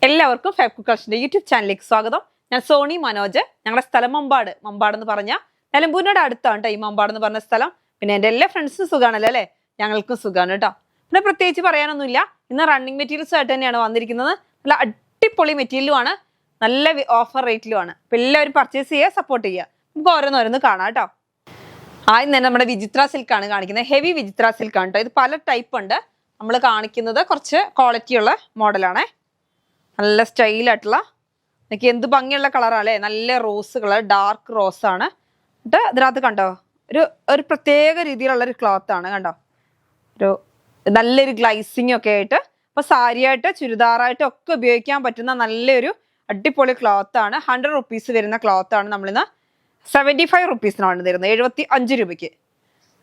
എല്ലാവർക്കും fabric കളക്ഷന്റെ YouTube ചാനലിലേക്ക് സ്വാഗതം. ഞാൻ സോണി മനോജ്. ഞങ്ങളുടെ സ്ഥലം മമ്പാട് എന്ന് പറഞ്ഞാൽ നിലമ്പൂരിനോട് അടുത്താണ് ഈ മമ്പാട് എന്ന് പറഞ്ഞ സ്ഥലം. പിന്നെ എൻ്റെ എല്ലാ ഫ്രണ്ട്സിനും സുഖമാണല്ലോ അല്ലേ? ഞങ്ങൾക്കും സുഖമാണ് കേട്ടോ. പിന്നെ പ്രത്യേകിച്ച് പറയാനൊന്നുമില്ല. ഇന്ന് റണ്ണിങ് മെറ്റീരിയൽസ് ആയിട്ട് തന്നെയാണ് വന്നിരിക്കുന്നത്. നല്ല അടിപൊളി മെറ്റീരിയലുമാണ്, നല്ല ഓഫർ റേറ്റിലുമാണ്. അപ്പം എല്ലാവരും പർച്ചേസ് ചെയ്യുക, സപ്പോർട്ട് ചെയ്യുക. നമുക്ക് ഓരോന്നോരോന്ന് കാണാം കേട്ടോ. ആദ്യം തന്നെ നമ്മുടെ വിചിത്ര സിൽക്കാണ് കാണിക്കുന്നത്. ഹെവി വിചിത്ര സിൽക്കാണ് കേട്ടോ. ഇത് പല ടൈപ്പ് ഉണ്ട്. നമ്മൾ കാണിക്കുന്നത് കുറച്ച് ക്വാളിറ്റിയുള്ള മോഡലാണേ. നല്ല സ്റ്റൈലായിട്ടുള്ള, എനിക്ക് എന്ത് ഭംഗിയുള്ള കളറാണല്ലേ. നല്ല റോസ് കളർ, ഡാർക്ക് റോസ് ആണ്. എന്നിട്ട് ഇതിനകത്ത് കണ്ടോ ഒരു പ്രത്യേക രീതിയിലുള്ളൊരു ക്ലോത്താണ് കണ്ടോ. ഒരു നല്ലൊരു ഗ്ലൈസിങ് ഒക്കെ ആയിട്ട് അപ്പോൾ സാരിയായിട്ട് ചുരിദാറായിട്ടും ഒക്കെ ഉപയോഗിക്കാൻ പറ്റുന്ന നല്ലൊരു അടിപൊളി ക്ലോത്താണ്. 100 റുപ്പീസ് വരുന്ന ക്ലോത്താണ് നമ്മളിന്ന് 75 റുപ്പീസിനാണ് തരുന്നത്, 75 രൂപയ്ക്ക്.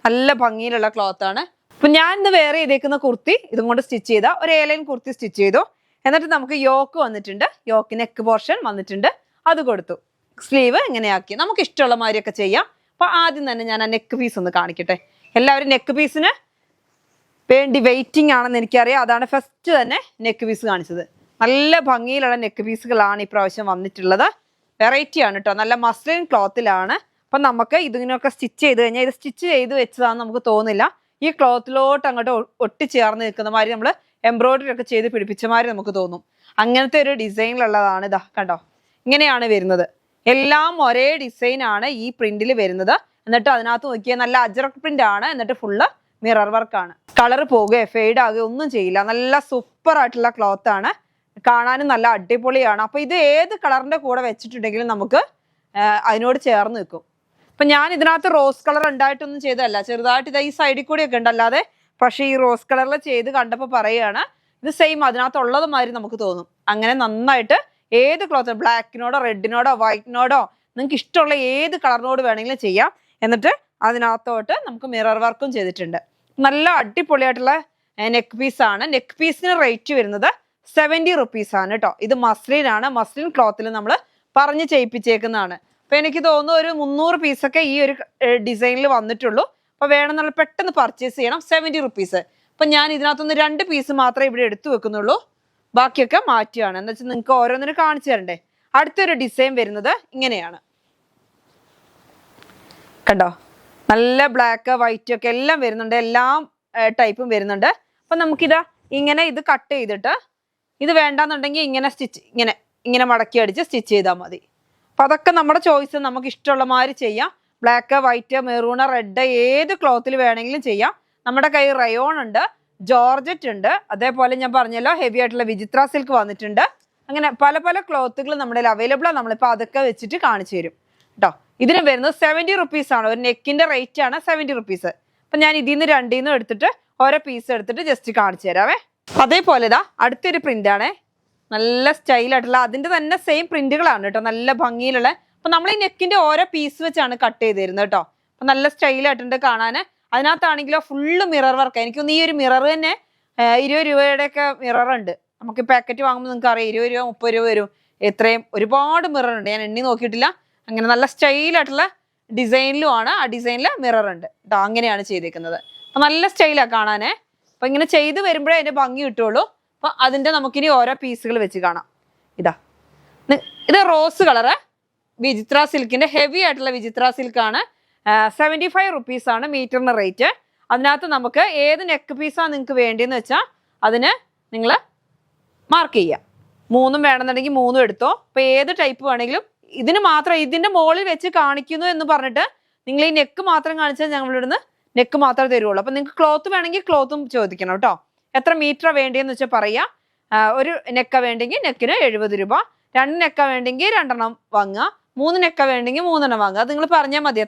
നല്ല ഭംഗിയിലുള്ള ക്ലോത്താണ്. അപ്പം ഞാൻ ഇന്ന് വേറെ ചെയ്തേക്കുന്ന കുർത്തി ഇതും കൊണ്ട് സ്റ്റിച്ച് ചെയ്ത ഒരു ഏലൈൻ കുർത്തി സ്റ്റിച്ച് ചെയ്തു. എന്നിട്ട് നമുക്ക് യോക്ക് വന്നിട്ടുണ്ട്, യോക്ക് നെക്ക് പോർഷൻ വന്നിട്ടുണ്ട്, അത് കൊടുത്തു. സ്ലീവ് ഇങ്ങനെയാക്കി നമുക്ക് ഇഷ്ടമുള്ള മാതിരിയൊക്കെ ചെയ്യാം. അപ്പോൾ ആദ്യം തന്നെ ഞാൻ ആ നെക്ക് പീസ് ഒന്ന് കാണിക്കട്ടെ. എല്ലാവരും നെക്ക് പീസിന് വേണ്ടി വെയിറ്റിംഗ് ആണെന്ന് എനിക്കറിയാം. അതാണ് ഫസ്റ്റ് തന്നെ നെക്ക് പീസ് കാണിച്ചത്. നല്ല ഭംഗിയിലുള്ള നെക്ക് പീസുകളാണ് ഇപ്രാവശ്യം വന്നിട്ടുള്ളത്. വെറൈറ്റിയാണ് കേട്ടോ, നല്ല മസ്ലിൻ ക്ലോത്തിലാണ്. അപ്പം നമുക്ക് ഇതിനൊക്കെ സ്റ്റിച്ച് ചെയ്ത് കഴിഞ്ഞാൽ ഇത് സ്റ്റിച്ച് ചെയ്ത് വെച്ചതാണെന്ന് നമുക്ക് തോന്നില്ല. ഈ ക്ലോത്തിലോട്ട് അങ്ങോട്ട് ഒട്ടിച്ചേർന്ന് നിൽക്കുന്ന മാതിരി നമ്മൾ എംബ്രോയിഡറി ഒക്കെ ചെയ്ത് പിടിപ്പിച്ച മാതിരി നമുക്ക് തോന്നും. അങ്ങനത്തെ ഒരു ഡിസൈനിലുള്ളതാണ്. ഇതാ കണ്ടോ, ഇങ്ങനെയാണ് വരുന്നത്. എല്ലാം ഒരേ ഡിസൈനാണ് ഈ പ്രിന്റിൽ വരുന്നത്. എന്നിട്ട് അതിനകത്ത് നോക്കിയാൽ നല്ല അജറക് പ്രിന്റ് ആണ്. എന്നിട്ട് ഫുള്ള് മിറർ വർക്കാണ്. കളർ പോകുകയോ ഫെയ്ഡ് ആകുകയോ ഒന്നും ചെയ്യില്ല. നല്ല സൂപ്പർ ആയിട്ടുള്ള ക്ലോത്ത് ആണ്, കാണാനും നല്ല അടിപൊളിയാണ്. അപ്പൊ ഇത് ഏത് കളറിന്റെ കൂടെ വെച്ചിട്ടുണ്ടെങ്കിലും നമുക്ക് അതിനോട് ചേർന്ന് നിൽക്കും. അപ്പൊ ഞാൻ ഇതിനകത്ത് റോസ് കളർ ഉണ്ടായിട്ടൊന്നും ചെയ്തതല്ല, ചെറുതായിട്ട് ഇതാ ഈ സൈഡിൽ കൂടിയൊക്കെ ഉണ്ട് അല്ലാതെ. പക്ഷെ ഈ റോസ് കളറിൽ ചെയ്ത് കണ്ടപ്പോൾ പറയുകയാണ് ഇത് സെയിം അതിനകത്തുള്ളത് മാതിരി നമുക്ക് തോന്നും. അങ്ങനെ നന്നായിട്ട് ഏത് ക്ലോത്ത്, ബ്ലാക്കിനോടോ റെഡിനോടോ വൈറ്റിനോടോ നിങ്ങൾക്ക് ഇഷ്ടമുള്ള ഏത് കളറിനോട് വേണമെങ്കിലും ചെയ്യാം. എന്നിട്ട് അതിനകത്തോട്ട് നമുക്ക് മിറർ വർക്കും ചെയ്തിട്ടുണ്ട്. നല്ല അടിപൊളിയായിട്ടുള്ള നെക്ക് പീസാണ്. നെക്ക് പീസിന് റേറ്റ് വരുന്നത് 70 റുപ്പീസ് ആണ് കേട്ടോ. ഇത് മസ്ലിനാണ്, മസ്ലിൻ ക്ലോത്തിൽ നമ്മൾ പറഞ്ഞ് ചെയ്യിപ്പിച്ചേക്കുന്നതാണ്. അപ്പൊ എനിക്ക് തോന്നുന്നു ഒരു 300 പീസൊക്കെ ഈ ഒരു ഡിസൈനിൽ വന്നിട്ടുള്ളൂ. അപ്പൊ വേണമെന്നുള്ള പെട്ടെന്ന് പർച്ചേസ് ചെയ്യണം. 70 റുപ്പീസ്. അപ്പൊ ഞാൻ ഇതിനകത്തൊന്ന് 2 പീസ് മാത്രമേ ഇവിടെ എടുത്തു വെക്കുന്നുള്ളൂ, ബാക്കിയൊക്കെ മാറ്റുകയാണ്. എന്താ വെച്ചാൽ നിങ്ങൾക്ക് ഓരോന്നിനും കാണിച്ചു തരണ്ടേ. അടുത്തൊരു ഡിസൈൻ വരുന്നത് ഇങ്ങനെയാണ് കണ്ടോ. നല്ല ബ്ലാക്ക് വൈറ്റ് ഒക്കെ എല്ലാം വരുന്നുണ്ട്, എല്ലാം ടൈപ്പും വരുന്നുണ്ട്. അപ്പൊ നമുക്കിതാ ഇങ്ങനെ ഇത് കട്ട് ചെയ്തിട്ട് ഇത് വേണ്ടാന്നുണ്ടെങ്കിൽ ഇങ്ങനെ ഇങ്ങനെ മടക്കി അടിച്ച് സ്റ്റിച്ച് ചെയ്താൽ മതി. അപ്പൊ അതൊക്കെ നമ്മുടെ ചോയ്സ്, നമുക്ക് ഇഷ്ടമുള്ള മാതിരി ചെയ്യാം. ബ്ലാക്ക് വൈറ്റ് മെറൂണ് റെഡ് ഏത് ക്ലോത്തിൽ വേണമെങ്കിലും ചെയ്യാം. നമ്മുടെ കയ്യിൽ റയോൺ ഉണ്ട്, ജോർജറ്റ് ഉണ്ട്, അതേപോലെ ഞാൻ പറഞ്ഞല്ലോ ഹെവി ആയിട്ടുള്ള വിചിത്ര സിൽക്ക് വന്നിട്ടുണ്ട്. അങ്ങനെ പല പല ക്ലോത്തുകൾ നമ്മുടെ അവൈലബിൾ ആണ്. നമ്മളിപ്പോൾ അതൊക്കെ വെച്ചിട്ട് കാണിച്ചു തരും കേട്ടോ. ഇതിന് വരുന്നത് 70 റുപ്പീസ് ആണ്. ഒരു നെക്കിന്റെ റേറ്റ് ആണ് 70 റുപ്പീസ്. അപ്പൊ ഞാൻ ഇതിന്ന് രണ്ടിന്നും എടുത്തിട്ട് ഓരോ പീസ് എടുത്തിട്ട് ജസ്റ്റ് കാണിച്ചു തരാവേ. അതേപോലെ ഇതാ അടുത്തൊരു പ്രിന്റ് ആണേ, നല്ല സ്റ്റൈലായിട്ടുള്ള അതിന്റെ തന്നെ സെയിം പ്രിന്റുകളാണ് കേട്ടോ, നല്ല ഭംഗിയിലുള്ള. അപ്പൊ നമ്മൾ ഈ നെക്കിന്റെ ഓരോ പീസ് വെച്ചാണ് കട്ട് ചെയ്ത് തരുന്നത് കേട്ടോ. അപ്പൊ നല്ല സ്റ്റൈലായിട്ടുണ്ട് കാണാൻ. അതിനകത്താണെങ്കിലോ ഫുള്ള് മിറർ വർക്ക്. എനിക്കൊന്ന് ഈ ഒരു മിറർ തന്നെ 20 രൂപയുടെ ഒക്കെ മിറർ ഉണ്ട്. നമുക്ക് പാക്കറ്റ് വാങ്ങുമ്പോൾ നിങ്ങൾക്ക് അറിയാം 20 രൂപ 30 രൂപ വരും. എത്രയും ഒരുപാട് മിറർ ഉണ്ട്, ഞാൻ എണ്ണി നോക്കിയിട്ടില്ല. അങ്ങനെ നല്ല സ്റ്റൈലായിട്ടുള്ള ഡിസൈനിലും ആണ്. ആ ഡിസൈനിൽ മിറർ ഉണ്ട് കേട്ടോ. അങ്ങനെയാണ് ചെയ്തേക്കുന്നത്. അപ്പൊ നല്ല സ്റ്റൈലാണ് കാണാനേ. അപ്പൊ ഇങ്ങനെ ചെയ്ത് വരുമ്പോഴേ അതിന്റെ ഭംഗി കിട്ടുള്ളൂ. അപ്പൊ അതിന്റെ നമുക്കിനി ഓരോ പീസുകൾ വെച്ച് കാണാം. ഇത് റോസ് കളറ് വിചിത്ര സിൽക്കിന്റെ ഹെവി ആയിട്ടുള്ള വിചിത്ര സിൽക്കാണ്. 75 റുപ്പീസ് ആണ് മീറ്ററിന് റേറ്റ്. അതിനകത്ത് നമുക്ക് ഏത് നെക്ക് പീസാണ് നിങ്ങൾക്ക് വേണ്ടിയെന്ന് വെച്ചാൽ അതിന് നിങ്ങൾ മാർക്ക് ചെയ്യാം. 3 വേണമെന്നുണ്ടെങ്കിൽ 3 എടുത്തോ. അപ്പോൾ ഏത് ടൈപ്പ് വേണമെങ്കിലും. ഇതിന് മാത്രം ഇതിന്റെ മുകളിൽ വെച്ച് കാണിക്കുന്നു എന്ന് പറഞ്ഞിട്ട് നിങ്ങൾ ഈ നെക്ക് മാത്രം കാണിച്ചാൽ ഞങ്ങളിവിടുന്ന് നെക്ക് മാത്രമേ തരുള്ളൂ. അപ്പം നിങ്ങൾക്ക് ക്ലോത്ത് വേണമെങ്കിൽ ക്ലോത്തും ചോദിക്കണം കേട്ടോ. എത്ര മീറ്ററാണ് വേണ്ടിയെന്ന് വെച്ചാൽ പറയാം. ഒരു നെക്ക വേണ്ടെങ്കിൽ നെക്കിന് 70 രൂപ, 2 നെക്ക വേണ്ടെങ്കിൽ 2 എണ്ണം വാങ്ങുക, 3 നെക്ക വേണ്ടെങ്കിൽ 3 എണ്ണം വാങ്ങുക. അത് നിങ്ങൾ പറഞ്ഞാൽ മതി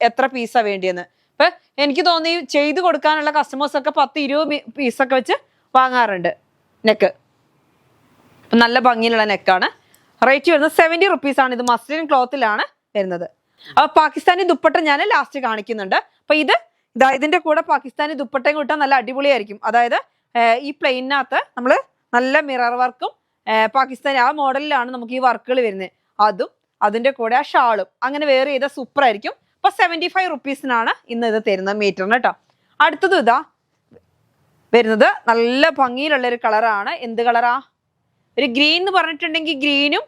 എത്ര പീസാണ് വേണ്ടിയെന്ന്. അപ്പൊ എനിക്ക് തോന്നി ചെയ്ത് കൊടുക്കാനുള്ള കസ്റ്റമേഴ്സൊക്കെ 10-20 പീസൊക്കെ വെച്ച് വാങ്ങാറുണ്ട് നെക്ക്. നല്ല ഭംഗിയിലുള്ള നെക്കാണ്. റേറ്റ് വരുന്നത് 70 റുപ്പീസ് ആണ്. ഇത് മസ്ലിൻ ക്ലോത്തിലാണ് വരുന്നത്. അപ്പൊ പാകിസ്ഥാനി ദുപ്പട്ട ഞാൻ ലാസ്റ്റ് കാണിക്കുന്നുണ്ട്. അപ്പൊ ഇതിന്റെ കൂടെ പാകിസ്ഥാനി ദുപ്പട്ടയും കൂട്ടാൻ നല്ല അടിപൊളിയായിരിക്കും. അതായത് ഈ പ്ലെയിനകത്ത് നമ്മൾ നല്ല മിറർ വർക്കും പാകിസ്ഥാനി ആ മോഡലിലാണ് നമുക്ക് ഈ വർക്കുകൾ വരുന്നത്. അതും അതിന്റെ കൂടെ ആ ഷാളും അങ്ങനെ വേറെ ചെയ്താൽ സൂപ്പർ ആയിരിക്കും. അപ്പൊ 75 റുപ്പീസിനാണ് ഇന്ന് ഇത് തരുന്നത് മീറ്ററിന് കേട്ടോ. അടുത്തത് ഇതാ വരുന്നത് നല്ല ഭംഗിയിലുള്ള ഒരു കളറാണ്. എന്ത് കളറാ? ഒരു ഗ്രീൻ എന്ന് പറഞ്ഞിട്ടുണ്ടെങ്കിൽ ഗ്രീനും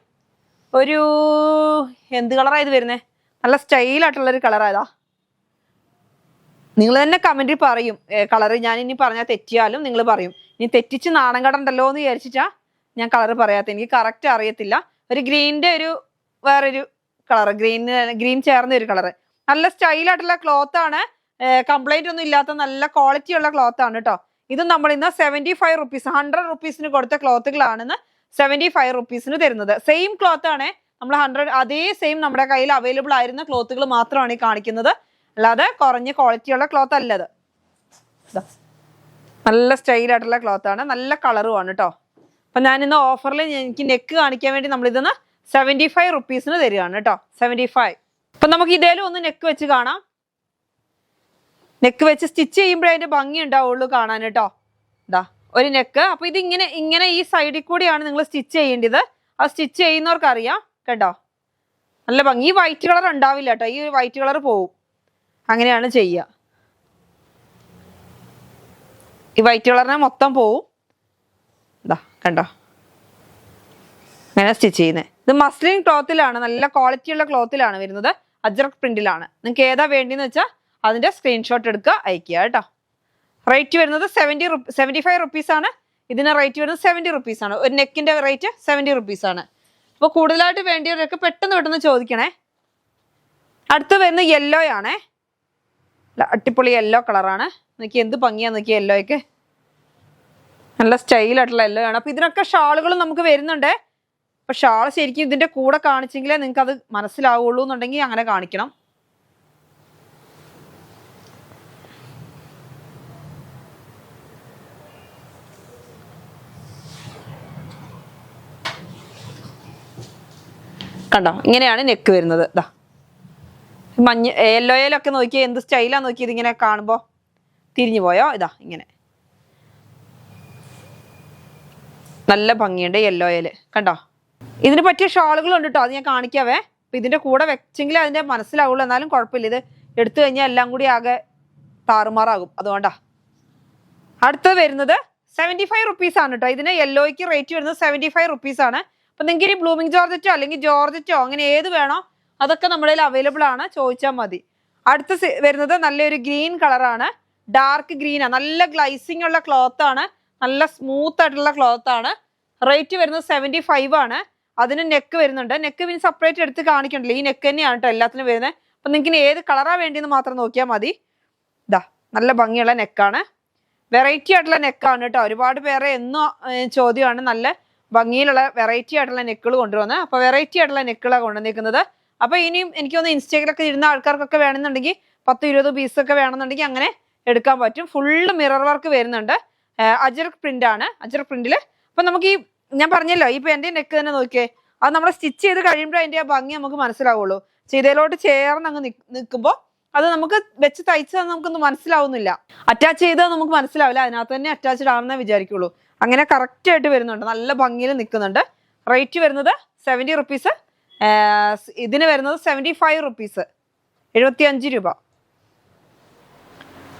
ഒരു എന്ത് കളറാണ് ഇത് വരുന്നത്? നല്ല സ്റ്റൈലായിട്ടുള്ളൊരു കളറായതാ. നിങ്ങൾ തന്നെ കമന്റിൽ പറയും കളറ്. ഞാൻ ഇനി പറഞ്ഞാൽ തെറ്റിയാലും നിങ്ങൾ പറയും. ഇനി തെറ്റിച്ച് നാണം കടണ്ടല്ലോ എന്ന് വിചാരിച്ചിട്ടാ ഞാൻ കളറ് പറയാത്ത. എനിക്ക് കറക്റ്റ് അറിയത്തില്ല. ഒരു ഗ്രീനിന്റെ ഒരു വേറൊരു കളറ്, ഗ്രീൻ ചേർന്ന ഒരു കളറ്. നല്ല സ്റ്റൈലായിട്ടുള്ള ക്ലോത്ത് ആണ്. കംപ്ലൈന്റ് ഒന്നും ഇല്ലാത്ത നല്ല ക്വാളിറ്റി ഉള്ള ക്ലോത്ത് ആണ് കേട്ടോ. ഇത് നമ്മൾ ഇന്ന് 75 റുപ്പീസ്, 100 റുപ്പീസിന് കൊടുത്ത ക്ലോത്തുകളാണെന്ന് 75 റുപ്പീസിന് തരുന്നത്. സെയിം ക്ലോത്ത് ആണ്. നമ്മൾ 100 അതേ സെയിം നമ്മുടെ കയ്യിൽ അവൈലബിൾ ആയിരുന്ന ക്ലോത്തുകൾ മാത്രമാണ് ഈ കാണിക്കുന്നത്. അല്ലാതെ കുറഞ്ഞ ക്വാളിറ്റി ഉള്ള ക്ലോത്ത് അല്ലത്. നല്ല സ്റ്റൈലായിട്ടുള്ള ക്ലോത്ത് ആണ്. നല്ല കളറുമാണ് കേട്ടോ. അപ്പൊ ഞാൻ ഇന്ന് ഓഫറിൽ എനിക്ക് നെക്ക് കാണിക്കാൻ വേണ്ടി നമ്മൾ ഇതിന്ന് 75 റുപ്പീസിന് തരികയാണ് കേട്ടോ. 75. അപ്പൊ നമുക്ക് ഇതേലും ഒന്ന് നെക്ക് വെച്ച് കാണാം. നെക്ക് വെച്ച് സ്റ്റിച്ച് ചെയ്യുമ്പോഴേ അതിന്റെ ഭംഗി ഉണ്ടാവുള്ളൂ കാണാൻ കേട്ടോ. ഇതാ ഒരു നെക്ക്. അപ്പൊ ഇത് ഇങ്ങനെ ഈ സൈഡിൽ കൂടിയാണ് നിങ്ങൾ സ്റ്റിച്ച് ചെയ്യേണ്ടത്. ആ സ്റ്റിച്ച് ചെയ്യുന്നവർക്ക് അറിയാം കേട്ടോ. നല്ല ഭംഗി. ഈ വൈറ്റ് കളർ ഉണ്ടാവില്ല കേട്ടോ. ഈ വൈറ്റ് കളർ പോവും. അങ്ങനെയാണ് ചെയ്യുക. ഈ വൈറ്റ് കളറിനെ മൊത്തം പോവും. ഇതാ കണ്ടോ, അങ്ങനെ സ്റ്റിച്ച് ചെയ്യുന്നത്. ഇത് മസ്ലിൻ ക്ലോത്തിലാണ്, നല്ല ക്വാളിറ്റി ഉള്ള ക്ലോത്തിലാണ് വരുന്നത്. അജ്രക് പ്രിന്റിലാണ്. നിങ്ങൾക്ക് ഏതാ വേണ്ടിയെന്ന് വെച്ചാൽ അതിന്റെ സ്ക്രീൻഷോട്ട് എടുക്കുക, അയക്കുക കേട്ടോ. റേറ്റ് വരുന്നത് 75 റുപ്പീസ് ആണ്. ഇതിന് റേറ്റ് വരുന്നത് 70 റുപ്പീസ് ആണ്. ഒരു നെക്കിന്റെ റേറ്റ് 70 റുപ്പീസ് ആണ്. അപ്പോൾ കൂടുതലായിട്ട് വേണ്ടിയവരൊക്കെ പെട്ടെന്ന് ചോദിക്കണേ. അടുത്ത് വരുന്നത് യെല്ലോ ആണേ. അടിപൊളി യെല്ലോ കളറാണ്. നോക്കി എന്ത് ഭംഗിയാന്ന് നോക്കി. യെല്ലോയ്ക്ക് നല്ല സ്റ്റൈലായിട്ടുള്ള യെല്ലോ ആണ്. അപ്പൊ ഇതിനൊക്കെ ഷാളുകളും നമുക്ക് വരുന്നുണ്ട്. അപ്പൊ ഷാൾ ശരിക്കും ഇതിന്റെ കൂടെ കാണിച്ചെങ്കിലേ നിങ്ങൾക്ക് അത് മനസ്സിലാവുള്ളൂ എന്നുണ്ടെങ്കിൽ അങ്ങനെ കാണിക്കണം. കണ്ടോ, ഇങ്ങനെയാണ് നെക്ക് വരുന്നത്. ഇതാ യെല്ലോയിലൊക്കെ നോക്കിയാൽ എന്ത് സ്റ്റൈലാ നോക്കി. ഇതിങ്ങനെ കാണുമ്പോ തിരിഞ്ഞു പോയോ? ഇതാ ഇങ്ങനെ നല്ല ഭംഗിയുണ്ട് യെല്ലോയില്. കണ്ടോ, ഇതിന് പറ്റിയ ഷാളുകളുണ്ട് കേട്ടോ. അത് ഞാൻ കാണിക്കാവേ. അപ്പൊ ഇതിന്റെ കൂടെ വെച്ചെങ്കിൽ അതിന്റെ മനസ്സിലാവുള്ളൂ. എന്നാലും കുഴപ്പമില്ല. ഇത് എടുത്തു കഴിഞ്ഞാൽ എല്ലാം കൂടി ആകെ താറുമാറാകും. അതുകൊണ്ടാ. അടുത്തത് വരുന്നത് 75 റുപ്പീസ് ആണ് കേട്ടോ. ഇതിന് യെല്ലോയ്ക്ക് റേറ്റ് വരുന്നത് 75 റുപ്പീസ് ആണ്. അപ്പൊ നിങ്ങൾക്ക് ഇനി ബ്ലൂമിംഗ് ജോർജറ്റോ അല്ലെങ്കിൽ ജോർജറ്റോ അങ്ങനെ ഏത് വേണോ അതൊക്കെ നമ്മുടെ കയ്യിൽ അവൈലബിൾ ആണ്. ചോദിച്ചാൽ മതി. അടുത്ത വരുന്നത് നല്ലൊരു ഗ്രീൻ കളറാണ്. ഡാർക്ക് ഗ്രീനാണ്. നല്ല ഗ്ലൈസിങ് ഉള്ള ക്ലോത്ത് ആണ്. നല്ല സ്മൂത്ത് ആയിട്ടുള്ള ക്ലോത്ത് ആണ്. റേറ്റ് വരുന്നത് 75 ആണ്. അതിന് നെക്ക് വരുന്നുണ്ട്. നെക്ക് പിന്നെ സെപ്പറേറ്റ് എടുത്ത് കാണിക്കണ്ടല്ലോ. ഈ നെക്ക് തന്നെയാണ് കേട്ടോ എല്ലാത്തിനും വരുന്നത്. അപ്പൊ നിങ്ങൾക്ക് ഏത് കളറാ വേണ്ടിയെന്ന് മാത്രം നോക്കിയാൽ മതി. ഇതാ നല്ല ഭംഗിയുള്ള നെക്കാണ്. വെറൈറ്റി ആയിട്ടുള്ള നെക്കാണ് കേട്ടോ. ഒരുപാട് പേരെ എന്നും ചോദ്യമാണ് നല്ല ഭംഗിയിലുള്ള വെറൈറ്റി ആയിട്ടുള്ള നെക്കുകൾ കൊണ്ടുവന്നത്. അപ്പൊ വെറൈറ്റി ആയിട്ടുള്ള നെക്കുകളാണ് കൊണ്ടുവന്നിരിക്കുന്നത്. അപ്പൊ ഇനിയും എനിക്കൊന്ന് ഇൻസ്റ്റയിലൊക്കെ ഇരുന്ന ആൾക്കാർക്കൊക്കെ വേണമെന്നുണ്ടെങ്കിൽ 10-20 പീസൊക്കെ വേണമെന്നുണ്ടെങ്കിൽ അങ്ങനെ എടുക്കാൻ പറ്റും. ഫുള്ള് മിറർ വർക്ക് വരുന്നുണ്ട്. അജ്രക് പ്രിന്റ് ആണ്. അജ്രക് പ്രിന്റില്. അപ്പൊ നമുക്ക് ഈ ഞാൻ പറഞ്ഞല്ലോ, ഇപ്പൊ എന്റെ നെക്ക് തന്നെ നോക്കിയേ. അത് നമ്മൾ സ്റ്റിച്ച് ചെയ്ത് കഴിയുമ്പോൾ അതിന്റെ ആ ഭംഗി നമുക്ക് മനസ്സിലാവുള്ളൂ. ചെയ്തതിലോട്ട് ചേർന്ന് അങ്ങ് നിൽക്കുമ്പോൾ അത് നമുക്ക് വെച്ച് തയ്ച്ചത് നമുക്കൊന്നും മനസ്സിലാവുന്നില്ല. അറ്റാച്ച് ചെയ്താൽ നമുക്ക് മനസ്സിലാവില്ല. അതിനകത്ത് തന്നെ അറ്റാച്ച്ഡ് ആണെന്നേ വിചാരിക്കുള്ളൂ. അങ്ങനെ കറക്റ്റ് ആയിട്ട് വരുന്നുണ്ട്. നല്ല ഭംഗിയിൽ നിൽക്കുന്നുണ്ട്. റേറ്റ് വരുന്നത് 70 റുപ്പീസ്. ഇതിന് വരുന്നത് 75 റുപ്പീസ്, 75 രൂപ.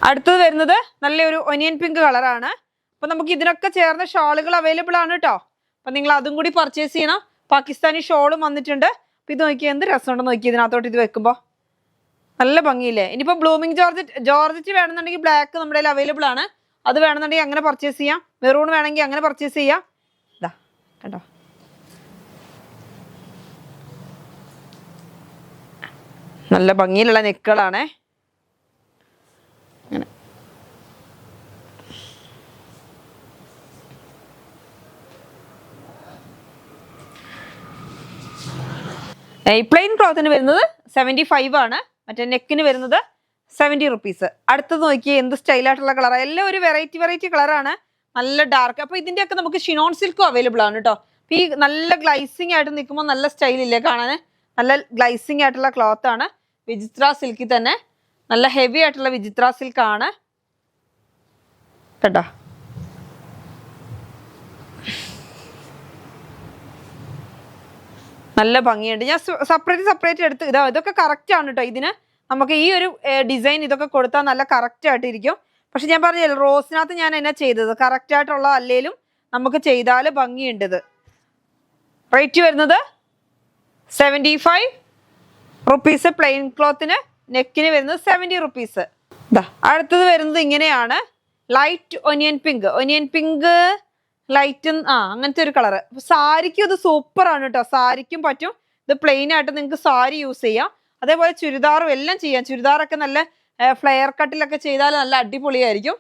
അടുത്തത് വരുന്നത് നല്ലൊരു ഒനിയൻ പിങ്ക് കളറാണ്. അപ്പൊ നമുക്ക് ഇതിനൊക്കെ ചേർന്ന ഷാളുകൾ അവൈലബിൾ ആണ് കേട്ടോ. അപ്പൊ നിങ്ങൾ അതും കൂടി പർച്ചേസ് ചെയ്യണം. പാകിസ്ഥാനി ഷോളും വന്നിട്ടുണ്ട്. അപ്പൊ ഇത് നോക്കിയാൽ എന്ത് രസമുണ്ടെന്ന് നോക്കി. ഇതിനകത്തോട്ട് ഇത് വെക്കുമ്പോൾ നല്ല ഭംഗിയില്ലേ. ഇനിയിപ്പോ ബ്ലൂമിംഗ് ജോർജറ്റ് വേണമെന്നുണ്ടെങ്കിൽ ബ്ലാക്ക് നമ്മുടെ കയ്യിൽ അവൈലബിൾ ആണ്. അത് വേണമെന്നുണ്ടെങ്കിൽ അങ്ങനെ പർച്ചേസ് ചെയ്യാം. മെറൂൺ വേണമെങ്കിൽ അങ്ങനെ പർച്ചേസ് ചെയ്യാം. ഇതാ കേട്ടോ, നല്ല ഭംഗിയിലുള്ള നെക്കുകളാണേ. അങ്ങനെ ഈ പ്ലെയിൻ ക്ലോത്തിന് വരുന്നത് 75 ആണ്. മറ്റേ നെക്കിന് വരുന്നത് 70 റുപ്പീസ്. അടുത്തത് നോക്കിയേ എന്ത് സ്റ്റൈലായിട്ടുള്ള കളറാണ്. എല്ലാം ഒരു വെറൈറ്റി കളറാണ്. നല്ല ഡാർക്ക്. അപ്പൊ ഇതിന്റെയൊക്കെ നമുക്ക് ഷിനോൺ സിൽക്കും അവൈലബിൾ ആണ് കേട്ടോ. അപ്പൊ ഈ നല്ല ഗ്ലൈസിങ് ആയിട്ട് നിൽക്കുമ്പോൾ നല്ല സ്റ്റൈലില്ലേ കാണാൻ. നല്ല ഗ്ലൈസിങ് ആയിട്ടുള്ള ക്ലോത്ത് ആണ്. വിചിത്ര സിൽക്കിൽ തന്നെ നല്ല ഹെവി ആയിട്ടുള്ള വിചിത്ര സിൽക്കാണ് കേട്ടോ. നല്ല ഭംഗിയുണ്ട്. ഞാൻ സെപ്പറേറ്റ് എടുത്ത് ഇതൊക്കെ കറക്റ്റ് ആണ് കേട്ടോ. ഇതിന് നമുക്ക് ഈ ഒരു ഡിസൈൻ ഇതൊക്കെ കൊടുത്താൽ നല്ല കറക്റ്റ് ആയിട്ടിരിക്കും. പക്ഷെ ഞാൻ പറഞ്ഞല്ലോ റോസിനകത്ത് ഞാൻ എന്നാ ചെയ്തത് കറക്റ്റ് ആയിട്ടുള്ള അല്ലേലും നമുക്ക് ചെയ്താൽ ഭംഗിയുണ്ട്. ഇത് റേറ്റ് വരുന്നത് 75 റുപ്പീസ്. പ്ലെയിൻ ക്ലോത്തിന് നെക്കിന് വരുന്നത് 70 റുപ്പീസ്. അടുത്തത് വരുന്നത് ഇങ്ങനെയാണ്, ലൈറ്റ് ഒനിയൻ പിങ്ക് ലൈറ്റ് അങ്ങനത്തെ ഒരു കളറ്. സാരിക്കും ഇത് സൂപ്പറാണ് കേട്ടോ, സാരിക്കും പറ്റും. ഇത് പ്ലെയിൻ ആയിട്ട് നിങ്ങൾക്ക് സാരി യൂസ് ചെയ്യാം, അതേപോലെ ചുരിദാറും എല്ലാം ചെയ്യാം. ചുരിദാറൊക്കെ നല്ല ഫ്ലെയർ കട്ടിലൊക്കെ ചെയ്താൽ നല്ല അടിപൊളിയായിരിക്കും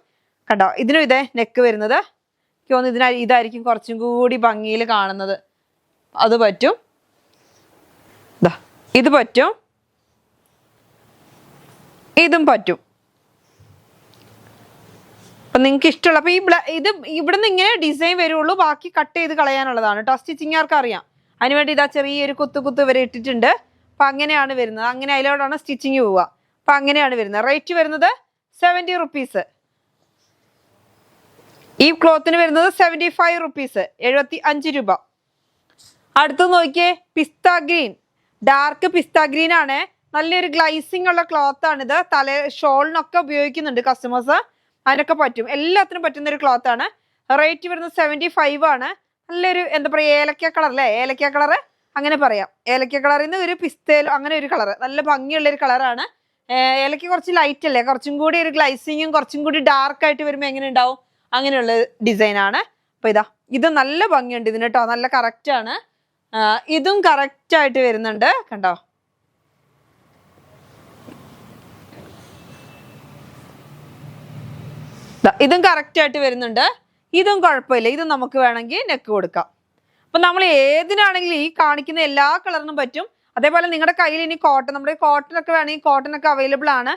കണ്ടോ. ഇതിനും ഇതേ നെക്ക് വരുന്നത്. എനിക്ക് തോന്നുന്നു ഇതായിരിക്കും കുറച്ചും കൂടി ഭംഗിയിൽ കാണുന്നത്. അത് പറ്റും, ഇത് പറ്റും, ഇതും പറ്റും. അപ്പൊ നിങ്ങൾക്ക് ഇഷ്ടമുള്ള അപ്പൊ ഇത് ഇവിടുന്ന് ഇങ്ങനെ ഡിസൈൻ വരുള്ളൂ, ബാക്കി കട്ട് ചെയ്ത് കളയാനുള്ളതാണ് കേട്ടോ. സ്റ്റിച്ചിങ് ആർക്ക് അറിയാം. അതിനുവേണ്ടി ഇതാ ചെറിയൊരു കുത്ത് വരെ ഇട്ടിട്ടുണ്ട്. അപ്പൊ അങ്ങനെയാണ് വരുന്നത്, അങ്ങനെ അതിലോടാണ് സ്റ്റിച്ചിങ് പോവുക. അപ്പൊ അങ്ങനെയാണ് വരുന്നത്. റേറ്റ് വരുന്നത് 70 റുപ്പീസ്. ഈ ക്ലോത്തിന് വരുന്നത് 75 റുപ്പീസ്, 75 രൂപ. അടുത്ത് നോക്കിയേ, പിസ്ത ഗ്രീൻ, ഡാർക്ക് പിസ്ത ഗ്രീൻ ആണ്. നല്ലൊരു ഗ്ലൈസിങ് ഉള്ള ക്ലോത്ത് ആണിത്. ഷോളിനൊക്കെ ഉപയോഗിക്കുന്നുണ്ട് കസ്റ്റമേഴ്സ്, അതിനൊക്കെ പറ്റും, എല്ലാത്തിനും പറ്റുന്ന ഒരു ക്ലോത്ത് ആണ്. റേറ്റ് വരുന്നത് 75 ആണ്. നല്ലൊരു എന്താ പറയുക, ഏലക്ക കളർ അല്ലേ, ഏലക്ക കളറ് അങ്ങനെ പറയാം. ഏലക്ക കളറിൽ നിന്ന് ഒരു പിസ്തയിലും അങ്ങനെ ഒരു കളറ്, നല്ല ഭംഗിയുള്ള ഒരു കളറാണ്. ഏലക്ക കുറച്ച് ലൈറ്റ് അല്ലേ, കുറച്ചും കൂടി ഒരു ഗ്ലൈസിങ്ങും കുറച്ചും കൂടി ഡാർക്ക് ആയിട്ട് വരുമ്പോൾ എങ്ങനെ ഉണ്ടാവും, അങ്ങനെയുള്ള ഡിസൈൻ ആണ്. അപ്പൊ ഇത് നല്ല ഭംഗിയുണ്ട് ഇതിന് കേട്ടോ, നല്ല കറക്റ്റ് ആണ്. ഇതും കറക്റ്റ് ആയിട്ട് വരുന്നുണ്ട് കണ്ടോ. ഇതും കറക്റ്റ് ആയിട്ട് വരുന്നുണ്ട്. ഇതും കുഴപ്പമില്ല, ഇത് നമുക്ക് വേണമെങ്കിൽ നെക്ക് കൊടുക്കാം. അപ്പൊ നമ്മൾ ഏതിനാണെങ്കിലും ഈ കാണിക്കുന്ന എല്ലാ കളറിനും പറ്റും. അതേപോലെ നിങ്ങളുടെ കയ്യിൽ ഇനി കോട്ടൺ, നമ്മുടെ കോട്ടനൊക്കെ വേണമെങ്കിൽ കോട്ടനൊക്കെ അവൈലബിൾ ആണ്.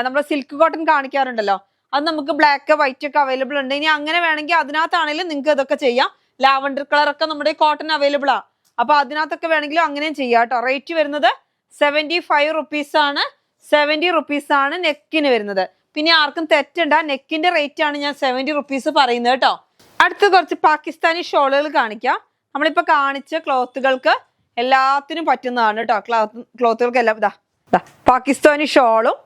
നമ്മൾ സിൽക്ക് കോട്ടൺ കാണിക്കാറുണ്ടല്ലോ, അത് നമുക്ക് ബ്ലാക്ക് വൈറ്റ് ഒക്കെ അവൈലബിൾ ഉണ്ട്. ഇനി അങ്ങനെ വേണമെങ്കിൽ അതിനകത്താണെങ്കിലും നിങ്ങൾക്ക് ഇതൊക്കെ ചെയ്യാം. ലാവൻഡർ കളറൊക്കെ നമ്മുടെ കോട്ടൺ അവൈലബിൾ ആണ്. അപ്പൊ അതിനകത്തൊക്കെ വേണമെങ്കിലും അങ്ങനെയും ചെയ്യാം കേട്ടോ. റേറ്റ് വരുന്നത് 75 റുപ്പീസ് ആണ്. 70 റുപ്പീസ് ആണ് നെക്കിന് വരുന്നത്. പിന്നെ ആർക്കും തെറ്റുണ്ട്, നെക്കിന്റെ റേറ്റ് ആണ് ഞാൻ 70 റുപ്പീസ് പറയുന്നത് കേട്ടോ. അടുത്ത കുറച്ച് പാകിസ്ഥാനി ഷോളുകൾ കാണിക്കാം. നമ്മളിപ്പോ കാണിച്ച ക്ലോത്തുകൾക്ക് എല്ലാത്തിനും പറ്റുന്നതാണ് കേട്ടോ. ക്ലോത്തുകൾക്കെല്ലാം പാകിസ്ഥാനി ഷോളും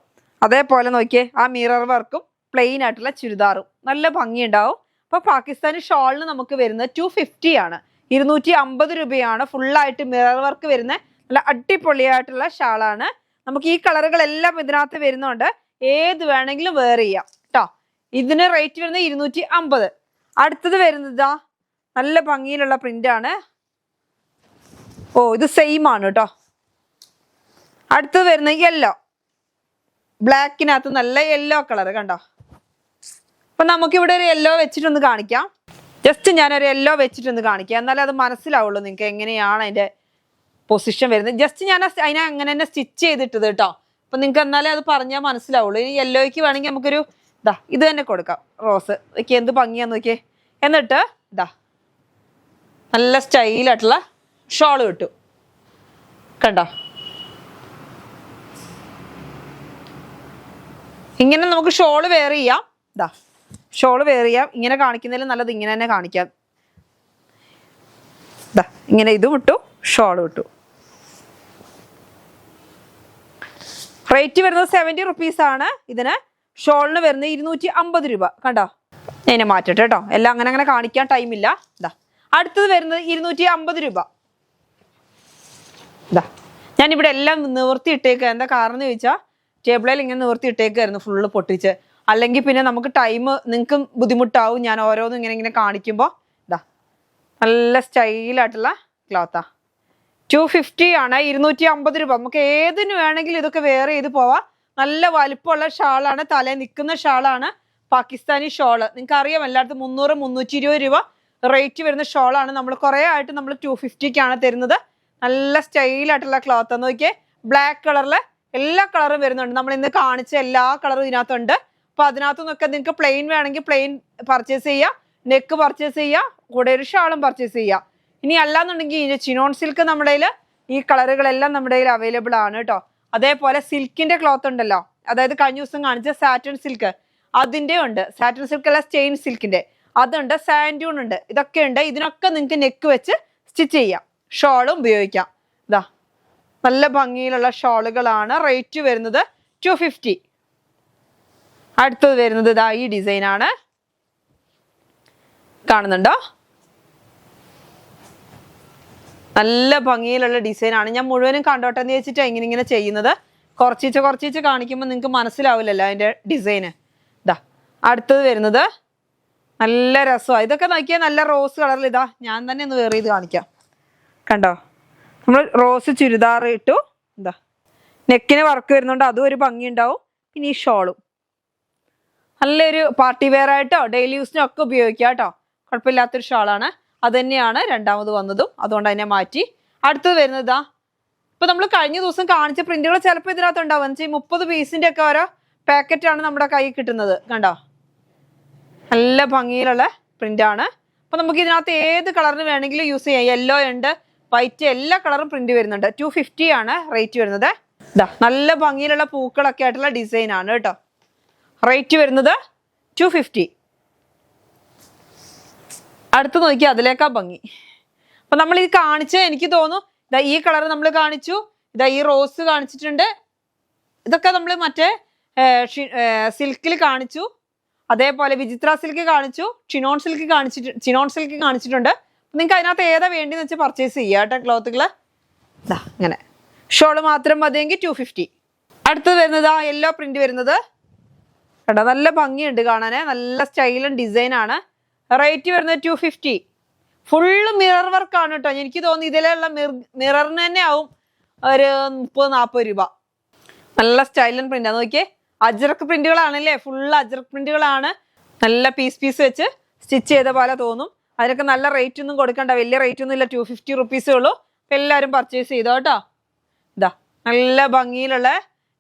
അതേപോലെ നോക്കിയേ ആ മിറർ വർക്കും പ്ലെയിൻ ആയിട്ടുള്ള ചുരിദാറും നല്ല ഭംഗിയുണ്ടാവും. അപ്പൊ പാകിസ്ഥാനി ഷോളിന് നമുക്ക് വരുന്നത് 250 ആണ്, 250 രൂപയാണ്. ഫുള്ളായിട്ട് മിറർ വർക്ക് വരുന്ന നല്ല അടിപൊളിയായിട്ടുള്ള ഷാളാണ്. നമുക്ക് ഈ കളറുകളെല്ലാം ഇതിനകത്ത് വരുന്നുണ്ട്, ഏത് വേണമെങ്കിലും വെയർ ചെയ്യാം കേട്ടോ. ഇതിന് റേറ്റ് വരുന്നത് 250. അടുത്തത് വരുന്നത് നല്ല ഭംഗിയിലുള്ള പ്രിന്റ് ആണ്. ഇത് സെയിം ആണ് കേട്ടോ. അടുത്തത് വരുന്നത് യെല്ലോ, ബ്ലാക്കിനകത്ത് നല്ല യെല്ലോ കളർ കണ്ടോ. അപ്പൊ നമുക്കിവിടെ ഒരു യെല്ലോ വെച്ചിട്ടൊന്ന് കാണിക്കാം. ജസ്റ്റ് ഞാനൊരു യെല്ലോ വെച്ചിട്ടൊന്ന് കാണിക്കാം, എന്നാലേ അത് മനസ്സിലാവുള്ളൂ നിങ്ങൾക്ക് എങ്ങനെയാണ് അതിന്റെ പൊസിഷൻ വരുന്നത്. ജസ്റ്റ് ഞാൻ അതിനെ അങ്ങനെ തന്നെ സ്റ്റിച്ച് ചെയ്തിട്ടത് കേട്ടോ. അപ്പൊ നിങ്ങൾക്ക് എന്നാലേ അത് പറഞ്ഞാൽ മനസ്സിലാവുള്ളൂ. ഈ യെല്ലോയ്ക്ക് വേണമെങ്കിൽ നമുക്കൊരു ഇത് തന്നെ കൊടുക്കാം, റോസ്. നോക്കിയേ എന്ത് ഭംഗിയാന്ന് നോക്കിയേ. എന്നിട്ട് നല്ല സ്റ്റൈലായിട്ടുള്ള ഷോള് കിട്ടും കണ്ടോ. ഇങ്ങനെ നമുക്ക് ഷോള് വെയർ ചെയ്യാം. ഷോള് വെയർ ചെയ്യാം. ഇങ്ങനെ കാണിക്കുന്നതിൽ നല്ലത് ഇങ്ങനെ തന്നെ കാണിക്കാം. ഇങ്ങനെ ഇതും ഇട്ടു, ഷോള് ഇട്ടു. റേറ്റ് വരുന്നത് 70 റുപ്പീസ് ആണ്. ഇതിന് ഷോളിന് വരുന്നത് 250 രൂപ കണ്ടോ. ഞാൻ മാറ്റട്ടെ കേട്ടോ, എല്ലാം അങ്ങനെ കാണിക്കാൻ ടൈമില്ല. അടുത്തത് വരുന്നത് 250 രൂപ. ഞാനിവിടെ എല്ലാം നിവർത്തി ഇട്ടേക്കുക. എന്താ കാരണം എന്ന് ചോദിച്ചാൽ ടേബിളിൽ ഇങ്ങനെ നിവർത്തി ഇട്ടേക്കായിരുന്നു ഫുള്ള് പൊട്ടിച്ച്. അല്ലെങ്കിൽ പിന്നെ നമുക്ക് ടൈം നിങ്ങൾക്ക് ബുദ്ധിമുട്ടാവും. ഞാൻ ഓരോന്നും ഇങ്ങനെ കാണിക്കുമ്പോൾ നല്ല സ്റ്റൈലായിട്ടുള്ള ക്ലോത്താ. 250 ആണ്, 250 രൂപ. നമുക്ക് ഏതിന് വേണമെങ്കിലും ഇതൊക്കെ വെയർ ചെയ്ത് പോവാം. നല്ല വലിപ്പമുള്ള ഷാളാണ്, തലേ നിൽക്കുന്ന ഷാളാണ്, പാകിസ്ഥാനി ഷോള്. നിങ്ങൾക്ക് അറിയാം എല്ലായിടത്തും 300, 320 രൂപ റേറ്റ് വരുന്ന ഷോളാണ്. നമ്മൾ കുറേ ആയിട്ട് നമ്മൾ 250ക്കാണ് തരുന്നത്. നല്ല സ്റ്റൈലായിട്ടുള്ള ക്ലോത്ത്. നോക്കിയേ, ബ്ലാക്ക് കളറിൽ എല്ലാ കളറും വരുന്നുണ്ട്. നമ്മൾ ഇന്ന് കാണിച്ച എല്ലാ കളറും ഇതിനകത്തുണ്ട്. അപ്പൊ അതിനകത്തു നിന്നൊക്കെ നിങ്ങൾക്ക് പ്ലെയിൻ വേണമെങ്കിൽ പ്ലെയിൻ പർച്ചേസ് ചെയ്യാം, നെക്ക് പർച്ചേസ് ചെയ്യാം, കൂടെ ഒരു ഷാളും പർച്ചേസ് ചെയ്യാം. ഇനി അല്ലാന്നുണ്ടെങ്കിൽ ചിനോൺ സിൽക്ക് നമ്മുടെ ഈ കളറുകളെല്ലാം നമ്മുടെ അവൈലബിൾ ആണ് കേട്ടോ. അതേപോലെ സിൽക്കിന്റെ ക്ലോത്ത് ഉണ്ടല്ലോ, അതായത് കഴിഞ്ഞ ദിവസം കാണിച്ച സാറ്റൻ സിൽക്ക്, അതിന്റെ ഉണ്ട്. സാറ്റൻ സിൽക്ക് അല്ല, സ്റ്റെയിൻ സിൽക്കിന്റെ അതുണ്ട്, സാൻഡ്യൂൺ ഉണ്ട്, ഇതൊക്കെ ഉണ്ട്. ഇതിനൊക്കെ നിങ്ങൾക്ക് നെക്ക് വെച്ച് സ്റ്റിച്ച് ചെയ്യാം, ഷോളും ഉപയോഗിക്കാം. നല്ല ഭംഗിയിലുള്ള ഷോളുകളാണ്. റേറ്റ് വരുന്നത് 250. അടുത്തത് വരുന്നത് ഈ ഡിസൈൻ ആണ്, കാണുന്നുണ്ടോ. നല്ല ഭംഗിയിലുള്ള ഡിസൈനാണ്. ഞാൻ മുഴുവനും കണ്ടോട്ടെ എന്ന് വെച്ചിട്ടാണ് ഇങ്ങനെ ചെയ്യുന്നത്. കുറച്ചിച്ച് കാണിക്കുമ്പോൾ നിങ്ങൾക്ക് മനസ്സിലാവില്ലല്ലോ അതിൻ്റെ ഡിസൈന്. ഇതാ അടുത്തത് വരുന്നത് നല്ല രസമാണ്. ഇതൊക്കെ നോക്കിയാൽ നല്ല റോസ് കളറിൽ. ഇതാ ഞാൻ തന്നെ ഒന്ന് വേറെ ഇത് കാണിക്കാം. കണ്ടോ, നമ്മൾ റോസ് ചുരിദാർ ഇട്ടു. എന്താ നെക്കിന് വർക്ക് വരുന്നുണ്ട്, അതും ഒരു ഭംഗി ഉണ്ടാവും. പിന്നെ ഈ ഷോളും നല്ലൊരു പാർട്ടി വെയർ ആയിട്ടോ ഡെയിലി യൂസിനോ ഒക്കെ ഉപയോഗിക്കാം കേട്ടോ. കുഴപ്പമില്ലാത്തൊരു ഷോളാണ്. അത് തന്നെയാണ് രണ്ടാമത് വന്നതും, അതുകൊണ്ട് അതിനെ മാറ്റി. അടുത്തത് വരുന്നത് ഇതാ. ഇപ്പൊ നമ്മൾ കഴിഞ്ഞ ദിവസം കാണിച്ച പ്രിന്റുകൾ ചിലപ്പോൾ ഇതിനകത്ത് ഉണ്ടാവും. എന്ന് വെച്ചാൽ 30 പീസിന്റെ ഒക്കെ ഓരോ പാക്കറ്റാണ് നമ്മുടെ കയ്യിൽ കിട്ടുന്നത്. കണ്ടോ, നല്ല ഭംഗിയിലുള്ള പ്രിന്റാണ്. അപ്പൊ നമുക്ക് ഇതിനകത്ത് ഏത് കളറിന് വേണമെങ്കിലും യൂസ് ചെയ്യാം. യെല്ലോ ഉണ്ട്, വൈറ്റ്, എല്ലാ കളറും പ്രിന്റ് വരുന്നുണ്ട്. 250 ആണ് റേറ്റ് വരുന്നത്. ഇതാ നല്ല ഭംഗിയിലുള്ള പൂക്കളൊക്കെ ആയിട്ടുള്ള ഡിസൈൻ ആണ് കേട്ടോ. റേറ്റ് വരുന്നത് 250. അടുത്ത് നോക്കി അതിലേക്കാ ഭംഗി. അപ്പൊ നമ്മൾ ഇത് കാണിച്ച് എനിക്ക് തോന്നുന്നു ഇതാ ഈ കളർ നമ്മൾ കാണിച്ചു, ഇതാ ഈ റോസ് കാണിച്ചിട്ടുണ്ട്. ഇതൊക്കെ നമ്മൾ മറ്റേ സിൽക്കിൽ കാണിച്ചു, അതേപോലെ വിചിത്ര സിൽക്ക് കാണിച്ചു, ചിനോൺ സിൽക്ക് കാണിച്ചിട്ടുണ്ട്. നിങ്ങൾക്ക് അതിനകത്ത് ഏതാ വേണ്ടിയെന്ന് വെച്ചാൽ പർച്ചേസ് ചെയ്യാം കേട്ടോ. ക്ലോത്തുകൾ ഇതാ ഇങ്ങനെ. ഷോള് മാത്രം മതിയെങ്കിൽ 250. അടുത്തത് വരുന്നത് ആ യെല്ലോ പ്രിന്റ് വരുന്നത് കേട്ടോ. നല്ല ഭംഗിയുണ്ട് കാണാൻ, നല്ല സ്റ്റൈലും ഡിസൈനാണ്. റേറ്റ് വരുന്നത് 250. ഫുള്ള് മിറർ വർക്കാണ് കേട്ടോ. എനിക്ക് തോന്നുന്നു ഇതിലുള്ള മിററിന് തന്നെ ആവും ഒരു 30-40 രൂപ. നല്ല സ്റ്റൈലൻ പ്രിന്റാണ്. നോക്കിയേ, അജ്രക്ക് പ്രിന്റുകളാണല്ലേ, ഫുള്ള് അജ്രക്ക് പ്രിന്റുകളാണ്. നല്ല പീസ് വെച്ച് സ്റ്റിച്ച് ചെയ്ത പോലെ തോന്നും. അതിനൊക്കെ നല്ല റേറ്റ് ഒന്നും കൊടുക്കണ്ട, വലിയ റേറ്റ് ഒന്നും ഇല്ല. 250 റുപ്പീസേ ഉള്ളൂ. അപ്പം എല്ലാവരും പർച്ചേസ് ചെയ്തോ കേട്ടോ. ഇതാ നല്ല ഭംഗിയിലുള്ള